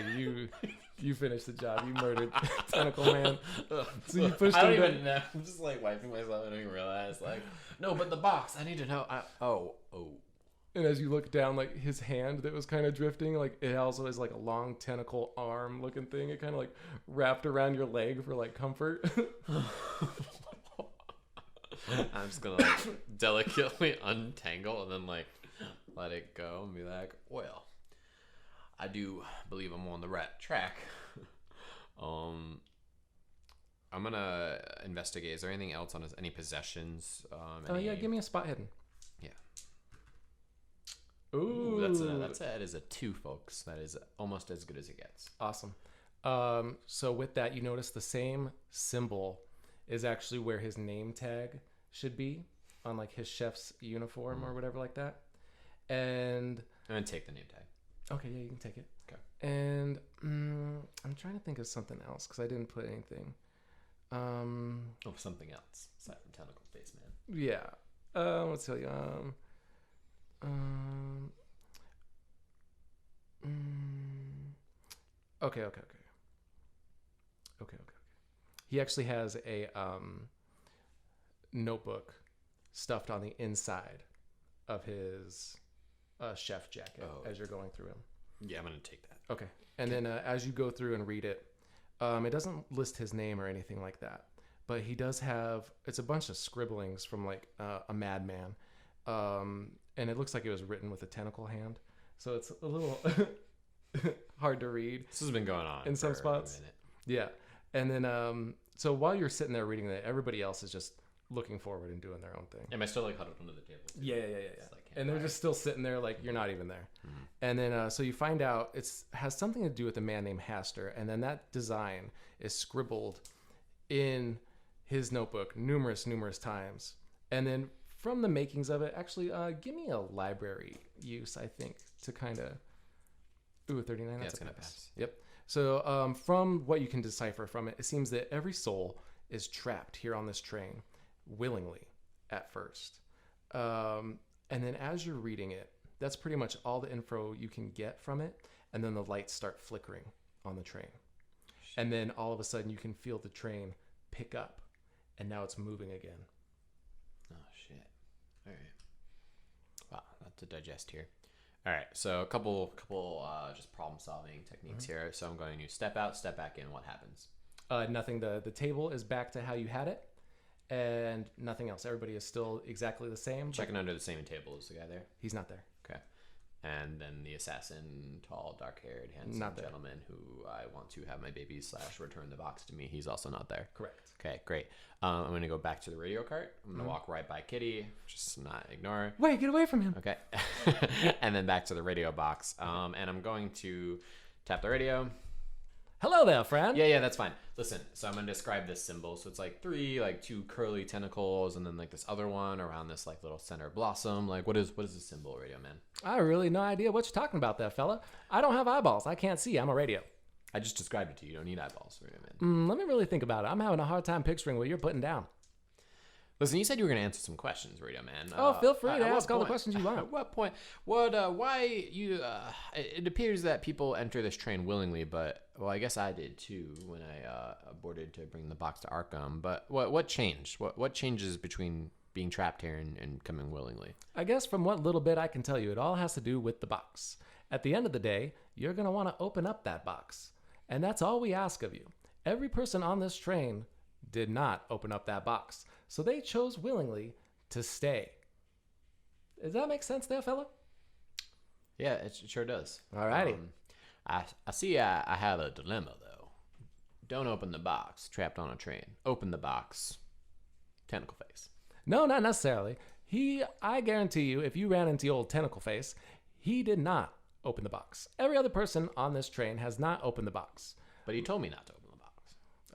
you finished the job. You murdered Tentacle Man. So you pushed him. I don't even know. I'm just like wiping myself. I don't even realize. Like, no, but the box. I need to know. Oh. And as you look down, like his hand that was kind of drifting, like it also has like a long tentacle arm looking thing. It kind of like wrapped around your leg for like comfort. I'm just gonna like delicately untangle and then like let it go and be like, well, I do believe I'm on the right track. I'm gonna investigate. Is there anything else on any possessions? Yeah, give me a spot hidden. Yeah. Ooh, that is a 2, folks. That is almost as good as it gets. Awesome. So with that, you notice the same symbol is actually where his name tag should be on like his chef's uniform or whatever like that. And I'm gonna take the name tag. Okay, yeah, you can take it. Okay. And I'm trying to think of something else because I didn't put anything. Something else aside from Tentacle Face Man. Yeah. Let's tell you. Okay. He actually has a notebook stuffed on the inside of his chef jacket as you're going through him. Yeah, I'm gonna take that. Okay. And then as you go through and read it, it doesn't list his name or anything like that, but he does have, it's a bunch of scribblings from like a madman. And it looks like it was written with a tentacle hand. So it's a little hard to read. This has been going on in some spots. A minute. Yeah. And then, so while you're sitting there reading that, everybody else is just looking forward and doing their own thing. Am I still like huddled under the table? Yeah. Like, And they're just still sitting there like you're not even there. Mm-hmm. And then, so you find out has something to do with a man named Haster. And then that design is scribbled in his notebook numerous times. And then from the makings of it, actually, give me a library use, I think, to kind of... Ooh, 39, that's gonna pass. Yep. So from what you can decipher from it, it seems that every soul is trapped here on this train willingly at first. And then as you're reading it, that's pretty much all the info you can get from it. And then the lights start flickering on the train. And then all of a sudden you can feel the train pick up. And now it's moving again. Oh, shit. All right. Wow, not to digest here. All right, so a couple just problem-solving techniques here. So I'm going to step out, step back in. What happens? Nothing. The table is back to how you had it. and nothing else. Everybody is still exactly the same. Checking under the same table is the guy there. He's not there. Okay. And then the assassin, tall, dark-haired, handsome gentleman who I want to have my baby / return the box to me. He's also not there. Correct. Okay, great. I'm going to go back to the radio cart. I'm going to walk right by Kitty, just not ignore. Wait, get away from him. Okay. And then back to the radio box. And I'm going to tap the radio. Hello there, friend. Yeah, that's fine. Listen, so I'm going to describe this symbol. So it's like two curly tentacles, and then like this other one around this like little center blossom. Like what is the symbol, Radio Man? I really no idea what you're talking about there, fella. I don't have eyeballs. I can't see. I'm a radio. I just described it to you. You don't need eyeballs, Radio Man. Let me really think about it. I'm having a hard time picturing what you're putting down. Listen, you said you were going to answer some questions, Radio Man. Oh, feel free to ask all the questions you want. At what point? Why you? It appears that people enter this train willingly, but I guess I did too when I boarded to bring the box to Arkham. But what changed? What changes between being trapped here and coming willingly? I guess from what little bit I can tell you, it all has to do with the box. At the end of the day, you're going to want to open up that box, and that's all we ask of you. Every person on this train did not open up that box. So they chose willingly to stay. Does that make sense there, fella? Yeah, it sure does. Alrighty. I see I have a dilemma, though. Don't open the box, trapped on a train. Open the box, tentacle face. No, not necessarily. I guarantee you, if you ran into old Tentacle Face, he did not open the box. Every other person on this train has not opened the box. But he told me not to open the box.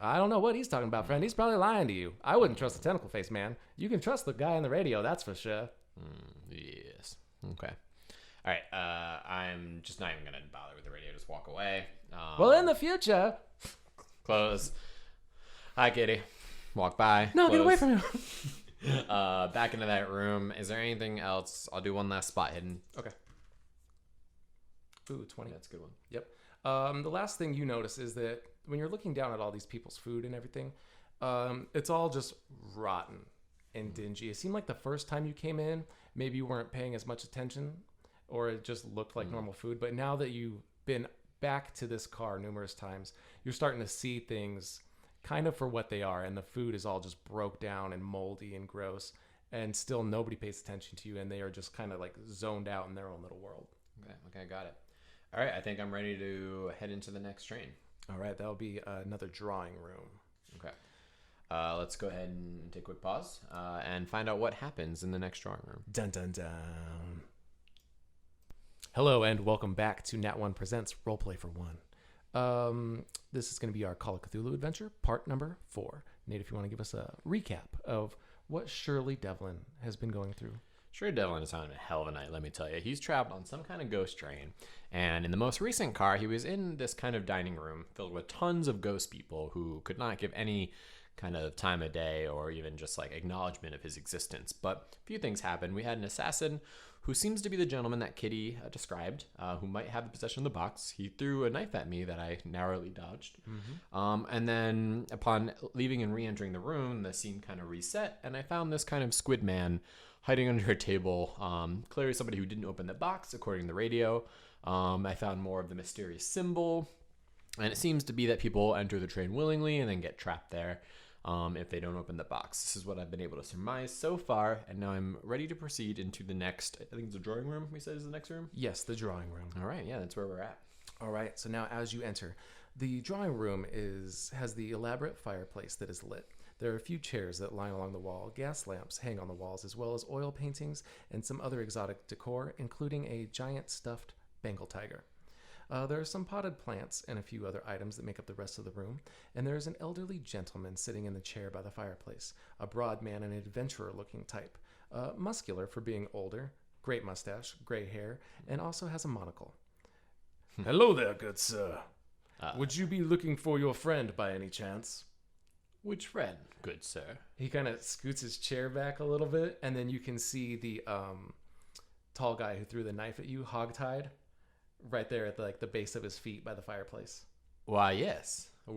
I don't know what he's talking about, friend. He's probably lying to you. I wouldn't trust the Tentacle Face man. You can trust the guy on the radio, that's for sure. Yes. Okay. All right. I'm just not even going to bother with the radio. Just walk away. Well, in the future... Close. Hi, Kitty. Walk by. No, close. Get away from him. Back into that room. Is there anything else? I'll do one last spot hidden. Okay. Ooh, 20. That's a good one. Yep. The last thing you notice is that when you're looking down at all these people's food and everything, it's all just rotten and dingy. It seemed like the first time you came in, maybe you weren't paying as much attention or it just looked like normal food. But now that you've been back to this car numerous times, you're starting to see things kind of for what they are. And the food is all just broke down and moldy and gross. And still nobody pays attention to you. And they are just kind of like zoned out in their own little world. Okay, got it. All right, I think I'm ready to head into the next train. All right, that'll be another drawing room. Okay. Let's go ahead and take a quick pause and find out what happens in the next drawing room. Dun, dun, dun. Hello, and welcome back to Nat1 Presents Roleplay for One. This is going to be our Call of Cthulhu adventure, part number 4. Nate, if you want to give us a recap of what Shirley Devlin has been going through. Shirley Devlin is having a hell of a night, let me tell you. He's traveled on some kind of ghost train, and in the most recent car, he was in this kind of dining room filled with tons of ghost people who could not give any kind of time of day or even just like acknowledgement of his existence. But a few things happened. We had an assassin who seems to be the gentleman that Kitty described, who might have the possession of the box. He threw a knife at me that I narrowly dodged. And then upon leaving and re-entering the room, the scene kind of reset, and I found this kind of squid man hiding under a table. Clearly somebody who didn't open the box, according to the radio. I found more of the mysterious symbol, and it seems to be that people enter the train willingly and then get trapped there if they don't open the box. This is what I've been able to surmise so far, and now I'm ready to proceed into the next, I think it's the drawing room we said is the next room? Yes, the drawing room. All right, yeah, that's where we're at. All right, so now as you enter, the drawing room has the elaborate fireplace that is lit. There are a few chairs that line along the wall, gas lamps hang on the walls, as well as oil paintings and some other exotic decor, including a giant stuffed Bengal tiger. There are some potted plants and a few other items that make up the rest of the room, and there is an elderly gentleman sitting in the chair by the fireplace, a broad man and adventurer-looking type, muscular for being older, great mustache, gray hair, and also has a monocle. Hello there, good sir. Would you be looking for your friend by any chance? Which friend, good sir? He kind of scoots his chair back a little bit, and then you can see the tall guy who threw the knife at you, hogtied, right there at the base of his feet by the fireplace. Why, yes. How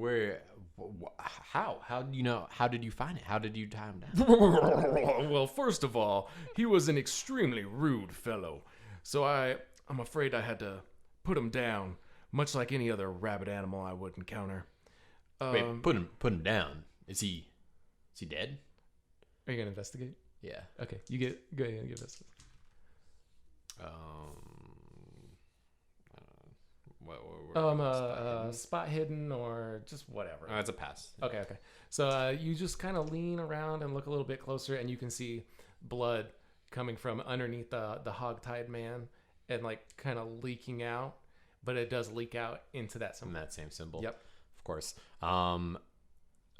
do you know? How did you find it? How did you tie him down? Well, first of all, he was an extremely rude fellow, so I'm afraid I had to put him down, much like any other rabid animal I would encounter. Wait, put him down. Is he dead? Are you gonna investigate? Yeah. Okay, go ahead and give us. Spot hidden or just whatever. Oh, it's a pass. Okay. So you just kind of lean around and look a little bit closer, and you can see blood coming from underneath the hogtied man and like kind of leaking out, but it does leak out into that symbol. From that same symbol. Yep. Of course.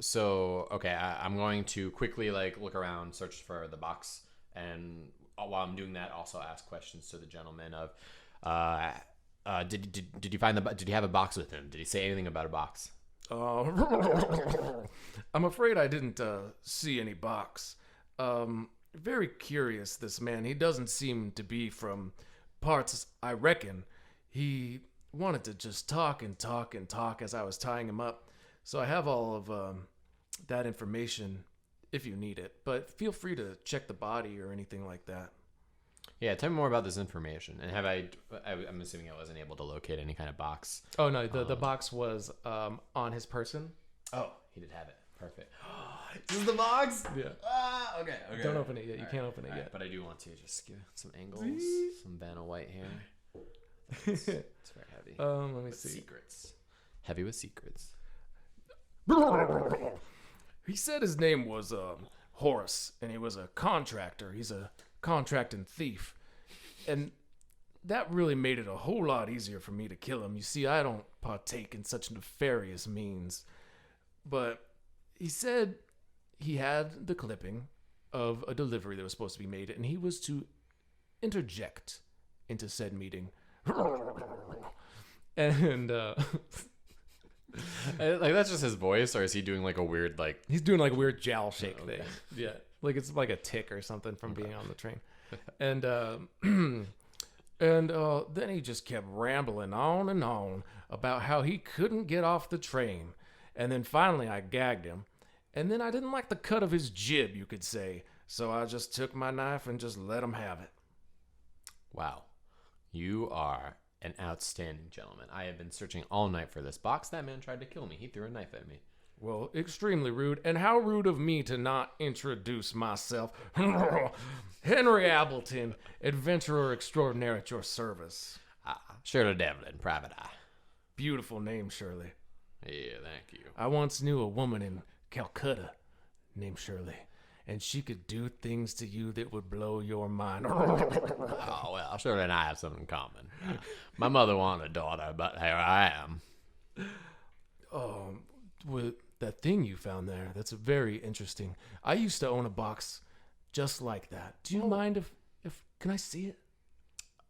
So okay, I'm going to quickly like look around, search for the box, and while I'm doing that, also ask questions to the gentleman of, did you find did you have a box with him? Did he say anything about a box? I'm afraid I didn't see any box. Very curious, this man. He doesn't seem to be from parts, I reckon. He wanted to just talk and talk and talk as I was tying him up. So I have all of that information if you need it. But feel free to check the body or anything like that. Yeah, tell me more about this information. And I'm assuming I wasn't able to locate any kind of box. Oh, no, the box was on his person. Oh, he did have it. Perfect. This is the box? Yeah. Okay. Don't open it yet. You can't open it yet. But I do want to just give some angles, some Vanna White here. It's very heavy. Let me see. Secrets. Heavy with secrets. He said his name was Horace, and he was a contractor. He's a contracting thief. And that really made it a whole lot easier for me to kill him. You see, I don't partake in such nefarious means. But he said he had the clipping of a delivery that was supposed to be made, and he was to interject into said meeting. And like that's just his voice, or is he doing like a weird like? He's doing like a weird jowl shake thing. Yeah, like it's like a tick or something from being on the train. And then he just kept rambling on and on about how he couldn't get off the train. And then finally I gagged him. And then I didn't like the cut of his jib, you could say. So I just took my knife and just let him have it. Wow. You are an outstanding gentleman. I have been searching all night for this box. That man tried to kill me. He threw a knife at me. Well, extremely rude. And how rude of me to not introduce myself. Henry Appleton, adventurer extraordinaire at your service. Shirley Devlin, private eye. Beautiful name, Shirley. Yeah, thank you. I once knew a woman in Calcutta named Shirley, and she could do things to you that would blow your mind. Oh, well, Shirley and I have something in common. My mother wanted a daughter, but here I am. With that thing you found there, that's very interesting. I used to own a box just like that. Do you mind if can I see it?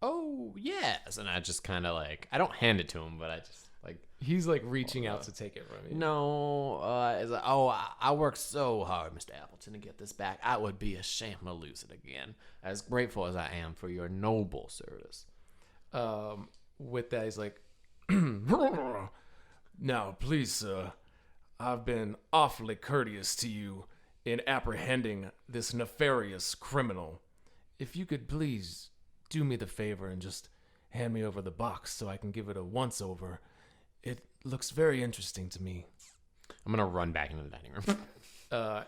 Oh, yes. And I just kind of like, I don't hand it to him, but I just like. He's like reaching out to take it from you. No, it's like, I worked so hard, Mr. Appleton, to get this back. I would be ashamed to lose it again. As grateful as I am for your noble service. With that, he's like, now, please, sir, I've been awfully courteous to you in apprehending this nefarious criminal. If you could please do me the favor and just hand me over the box so I can give it a once-over. It looks very interesting to me. I'm going to run back into the dining room.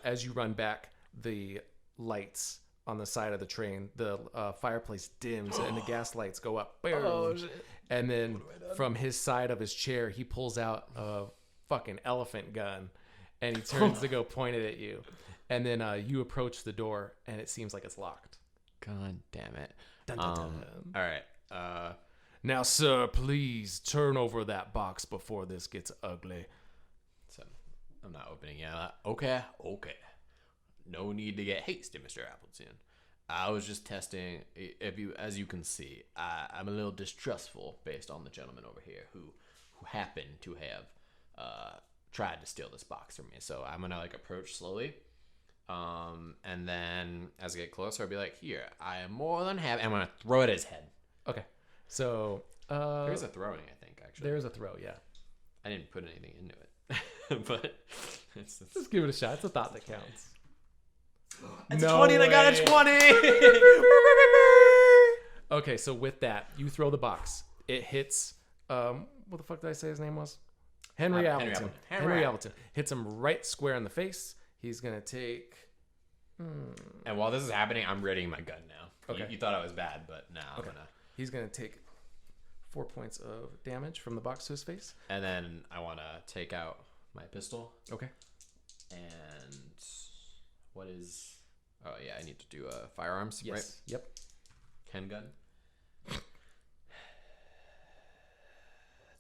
As you run back, the lights on the side of the train, the fireplace dims and the gas lights go up. Oh, shit. And then from his side of his chair, he pulls out a fucking elephant gun and he turns to go point it at you. And then you approach the door and it seems like it's locked. God damn it. Dun, dun, dun. All right. Now, sir, please turn over that box before this gets ugly. So I'm not opening it. Okay. No need to get hasty, Mr. Appleton. I was just testing. As you can see, I'm a little distrustful based on the gentleman over here who happened to have tried to steal this box from me. So I'm gonna like approach slowly, and then as I get closer, I'll be like, "Here, I am more than happy." I'm gonna throw it at his head. Okay. So there's a throwing, I think. Actually, there's a throw. Yeah. I didn't put anything into it, but it's just give it a shot. It's a thought that counts. It's no 20 and I got a 20. Okay, so with that, you throw the box. It hits. What the fuck did I say his name was? Henry Appleton. Henry Appleton hits him right square in the face. He's gonna take And while this is happening, I'm readying my gun now. Okay. You thought I was bad, but now I'm gonna. He's gonna take 4 points of damage from the box to his face. And then I want to take out my pistol. Okay. And what is? Oh yeah, I need to do firearms. Yes. Right? Yep. Handgun. That's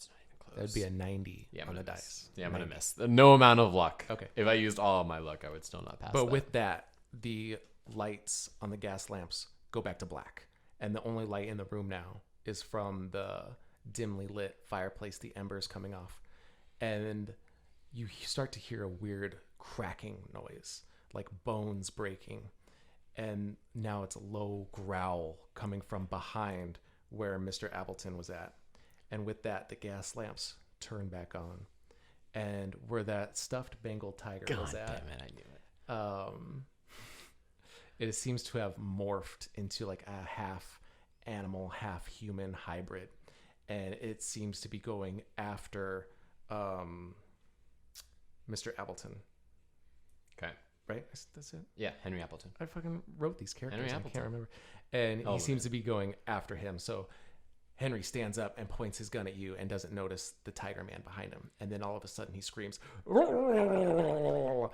not even close. That'd be a 90 on the miss. dice. Yeah, I'm 90. gonna miss. No amount of luck. Okay. If I used all of my luck, I would still not pass. But that. with that, the lights on the gas lamps go back to black, and the only light in the room now is from the dimly lit fireplace, the embers coming off, and you start to hear a weird cracking noise, like bones breaking, and now it's a low growl coming from behind where Mr. Appleton was at. And with that, the gas lamps turn back on, and where that stuffed Bengal tiger was at, damn it, I knew it. It seems to have morphed into like a half animal, half human hybrid, and it seems to be going after Mr. Appleton. Okay. Right? That's it. Yeah, Henry Appleton. I fucking wrote these characters. Henry I Appleton. can't remember. And Oh, he seems to be going after him. So Henry stands up and points his gun at you and doesn't notice the tiger man behind him. And then all of a sudden he screams. While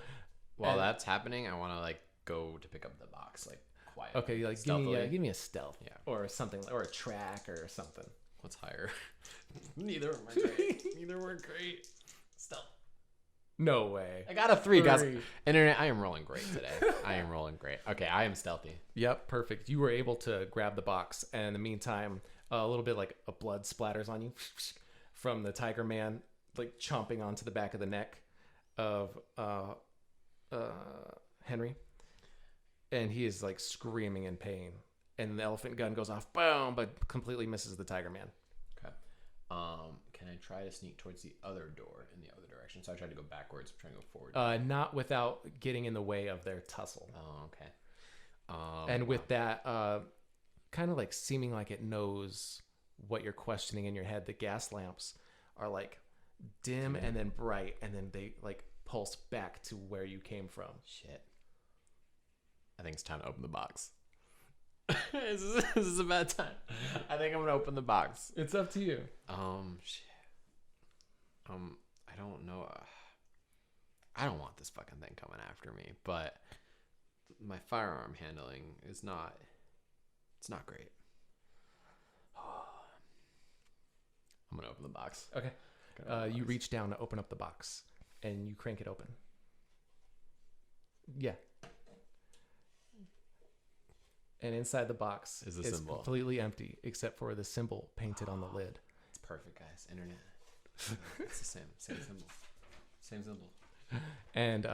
that's happening, I want to like go to pick up the box, like quietly. Okay, like stealthily. give me a stealth, Yeah. or something, or a track, or something. What's higher? Neither are great. Neither were great. Stealth. No way. I got a 3, guys. 3. Internet, I am rolling great today. I am rolling great. Okay, I am stealthy. Yep, perfect. You were able to grab the box, and in the meantime, a little bit like a blood splatters on you from the tiger man, like chomping onto the back of the neck of Henry, and he is like screaming in pain. And the elephant gun goes off, boom, but completely misses the tiger man. Okay. Can I try to sneak towards the other door in the other direction? So I tried to go backwards. I'm trying to go forward. Not without getting in the way of their tussle. Oh, okay. And with that, kind of like seeming like it knows what you're questioning in your head, the gas lamps are like dim and then bright, and then they like pulse back to where you came from. Shit. I think it's time to open the box. This is a bad time. I think I'm gonna open the box. It's up to you. Shit. I don't know. I don't want this fucking thing coming after me, but my firearm handling is not. It's not great. I'm gonna open the box. Okay. You reach down to open up the box, and you crank it open. Yeah. And inside the box Is the is symbol. completely empty, except for the symbol painted on the lid. It's perfect, guys. Internet. It's the same symbol. Same symbol. And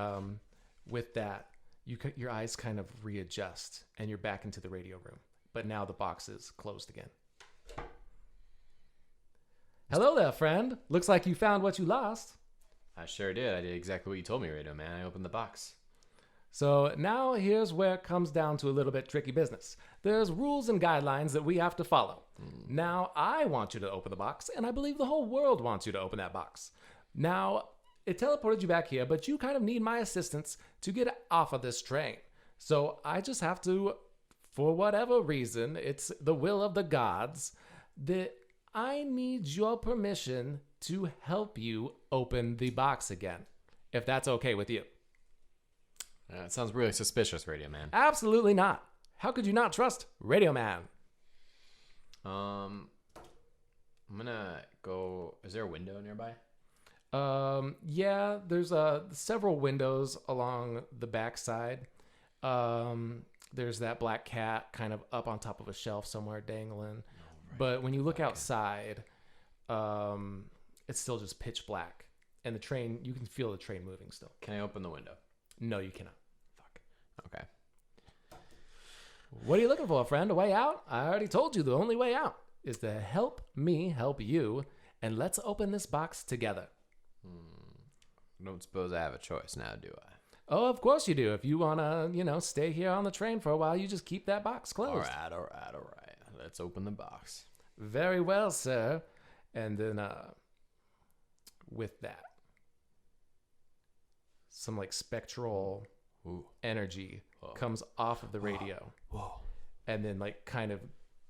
with that, your eyes kind of readjust, and you're back into the radio room. But now the box is closed again. Hello there, friend. Looks like you found what you lost. I sure did. I did exactly what you told me, Radio Man. I opened the box. So now here's where it comes down to a little bit tricky business. There's rules and guidelines that we have to follow. Now I want you to open the box, and I believe the whole world wants you to open that box. Now, it teleported you back here, but you kind of need my assistance to get off of this train. So I just have to, for whatever reason, it's the will of the gods, that I need your permission to help you open the box again, if that's okay with you. It sounds really suspicious, Radio Man. Absolutely not. How could you not trust Radio Man? I'm gonna go. Is there a window nearby? Yeah, there's several windows along the backside. There's that black cat kind of up on top of a shelf somewhere dangling. But when you look outside, it's still just pitch black. And the train, you can feel the train moving still. Can I open the window? No, you cannot. Fuck. Okay. What are you looking for, friend? A way out? I already told you the only way out is to help me help you, and let's open this box together. Don't suppose I have a choice now, do I? Oh, of course you do. If you want to, stay here on the train for a while, you just keep that box closed. All right. Let's open the box. Very well, sir. And then with that, some like spectral Ooh. energy comes off of the radio. Whoa. And then like kind of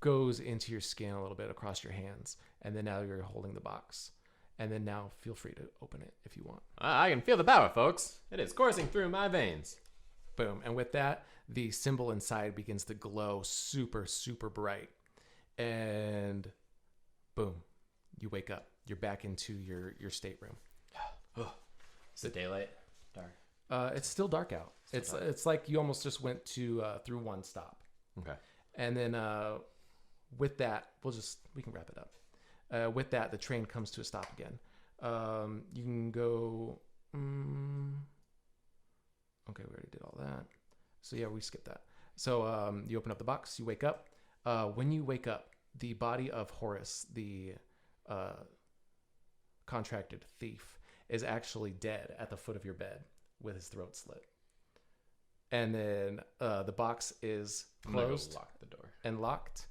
goes into your skin a little bit across your hands. And then now you're holding the box. And then now feel free to open it if you want. I can feel the power, folks. It is coursing through my veins. Boom. And with that, the symbol inside begins to glow super, super bright. And boom, you wake up. You're back into your stateroom. Is it daylight? Dark? It's still dark out. It's like you almost just went through one stop. Okay. And then with that, we can wrap it up. With that, the train comes to a stop again. You can go. Okay, we already did all that. So yeah, we skipped that. So you open up the box. You wake up. When you wake up, the body of Horace, the contracted thief, is actually dead at the foot of your bed with his throat slit. And then the box is closed Go lock the door. and locked.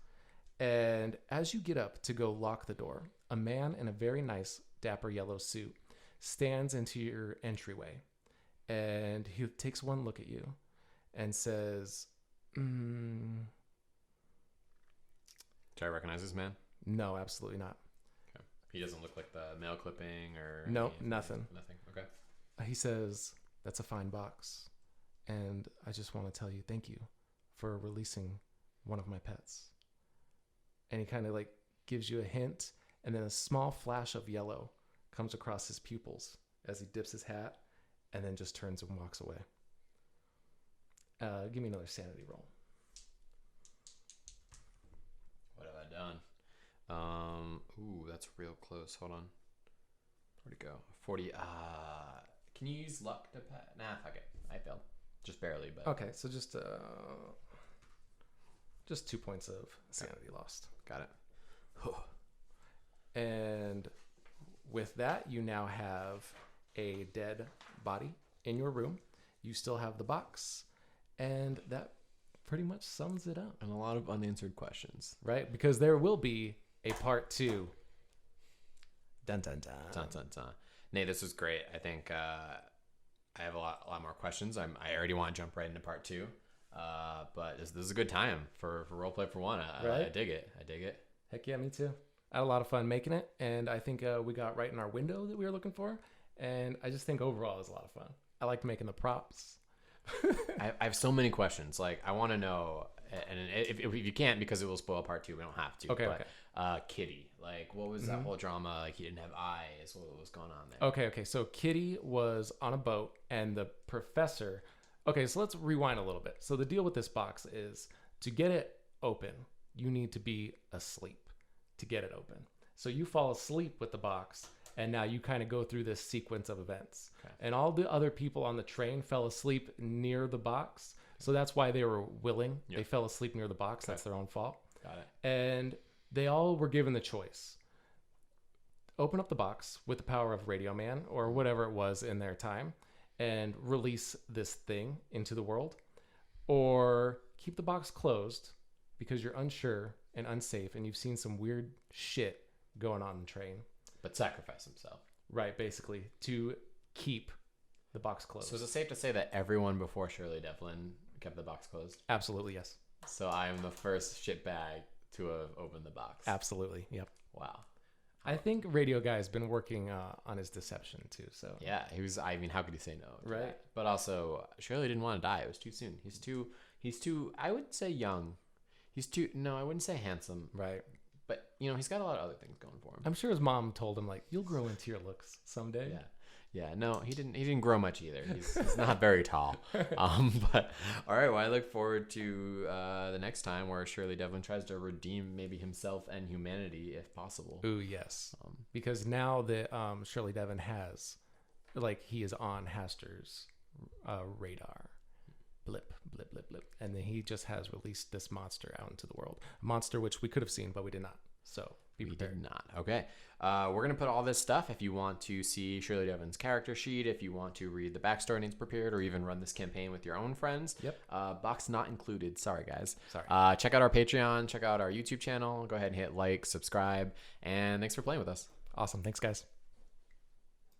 And as you get up to go lock the door, a man in a very nice dapper yellow suit stands into your entryway. And he takes one look at you and says, Do I recognize this man? no, absolutely not. Okay. He doesn't look like the mail clipping or... Nope, nothing. Nothing. Okay. He says, that's a fine box. And I just want to tell you thank you for releasing one of my pets. And he kind of like gives you a hint, and then a small flash of yellow comes across his pupils as he dips his hat and then just turns and walks away. Give me another sanity roll. What have I done? Ooh, that's real close. Hold on. Where'd it go? 40. Can you use luck to pet? Nah, fuck it. I failed. Just barely, but... Okay, so just 2 points of sanity lost. Got it. And with that, you now have a dead body in your room. You still have the box, and that pretty much sums it up. And a lot of unanswered questions. Right? Because there will be a part 2. Dun dun dun. Dun, dun, dun. Nate, this was great. I think I have a lot more questions. I already want to jump right into part 2. But this is a good time for Roleplay for One. I dig it. Heck yeah, me too. I had a lot of fun making it, and I think we got right in our window that we were looking for. And I just think overall it was a lot of fun. I liked making the props. I have so many questions. Like, I want to know, and if you can't, because it will spoil part 2, we don't have to. Okay, but, okay. Kitty, like, what was that whole drama? Like, he didn't have eyes. What was going on there? Okay. So Kitty was on a boat, and the professor... Okay, so let's rewind a little bit. So the deal with this box is, to get it open, you need to be asleep to get it open. So you fall asleep with the box, and now you kind of go through this sequence of events. Okay. And all the other people on the train fell asleep near the box. So that's why they were willing. Yep. They fell asleep near the box. Okay. That's their own fault. Got it. And they all were given the choice. Open up the box with the power of Radio Man or whatever it was in their time and release this thing into the world, or keep the box closed because you're unsure and unsafe and you've seen some weird shit going on in the train. But sacrifice himself. Right, basically, to keep the box closed. So is it safe to say that everyone before Shirley Devlin kept the box closed? Absolutely, yes. So I am the first shitbag to have opened the box. Absolutely, yep. Wow. I think Radio Guy has been working on his deception too. So Yeah, he was. I mean, how could he say no? To Right. that? But also, Shirley didn't want to die. It was too soon. He's too. I would say young. He's too. No, I wouldn't say handsome. right. But he's got a lot of other things going for him. I'm sure his mom told him like, "You'll grow into your looks someday." Yeah. No, he didn't. He didn't grow much either. He's not very tall. But all right. Well, I look forward to the next time where Shirley Devlin tries to redeem maybe himself and humanity, if possible. Ooh, yes. Because now that Shirley Devlin has, like, he is on Haster's radar. Blip, blip, blip, blip. And then he just has released this monster out into the world. A monster which we could have seen, but we did not. So be We prepared. did not. Okay. We're going to put all this stuff. If you want to see Shirley Devlin's character sheet, if you want to read the backstory Nate's prepared, or even run this campaign with your own friends. Yep. Box not included. Sorry, guys. Sorry. Check out our Patreon. Check out our YouTube channel. Go ahead and hit like, subscribe, and thanks for playing with us. Awesome. Thanks, guys.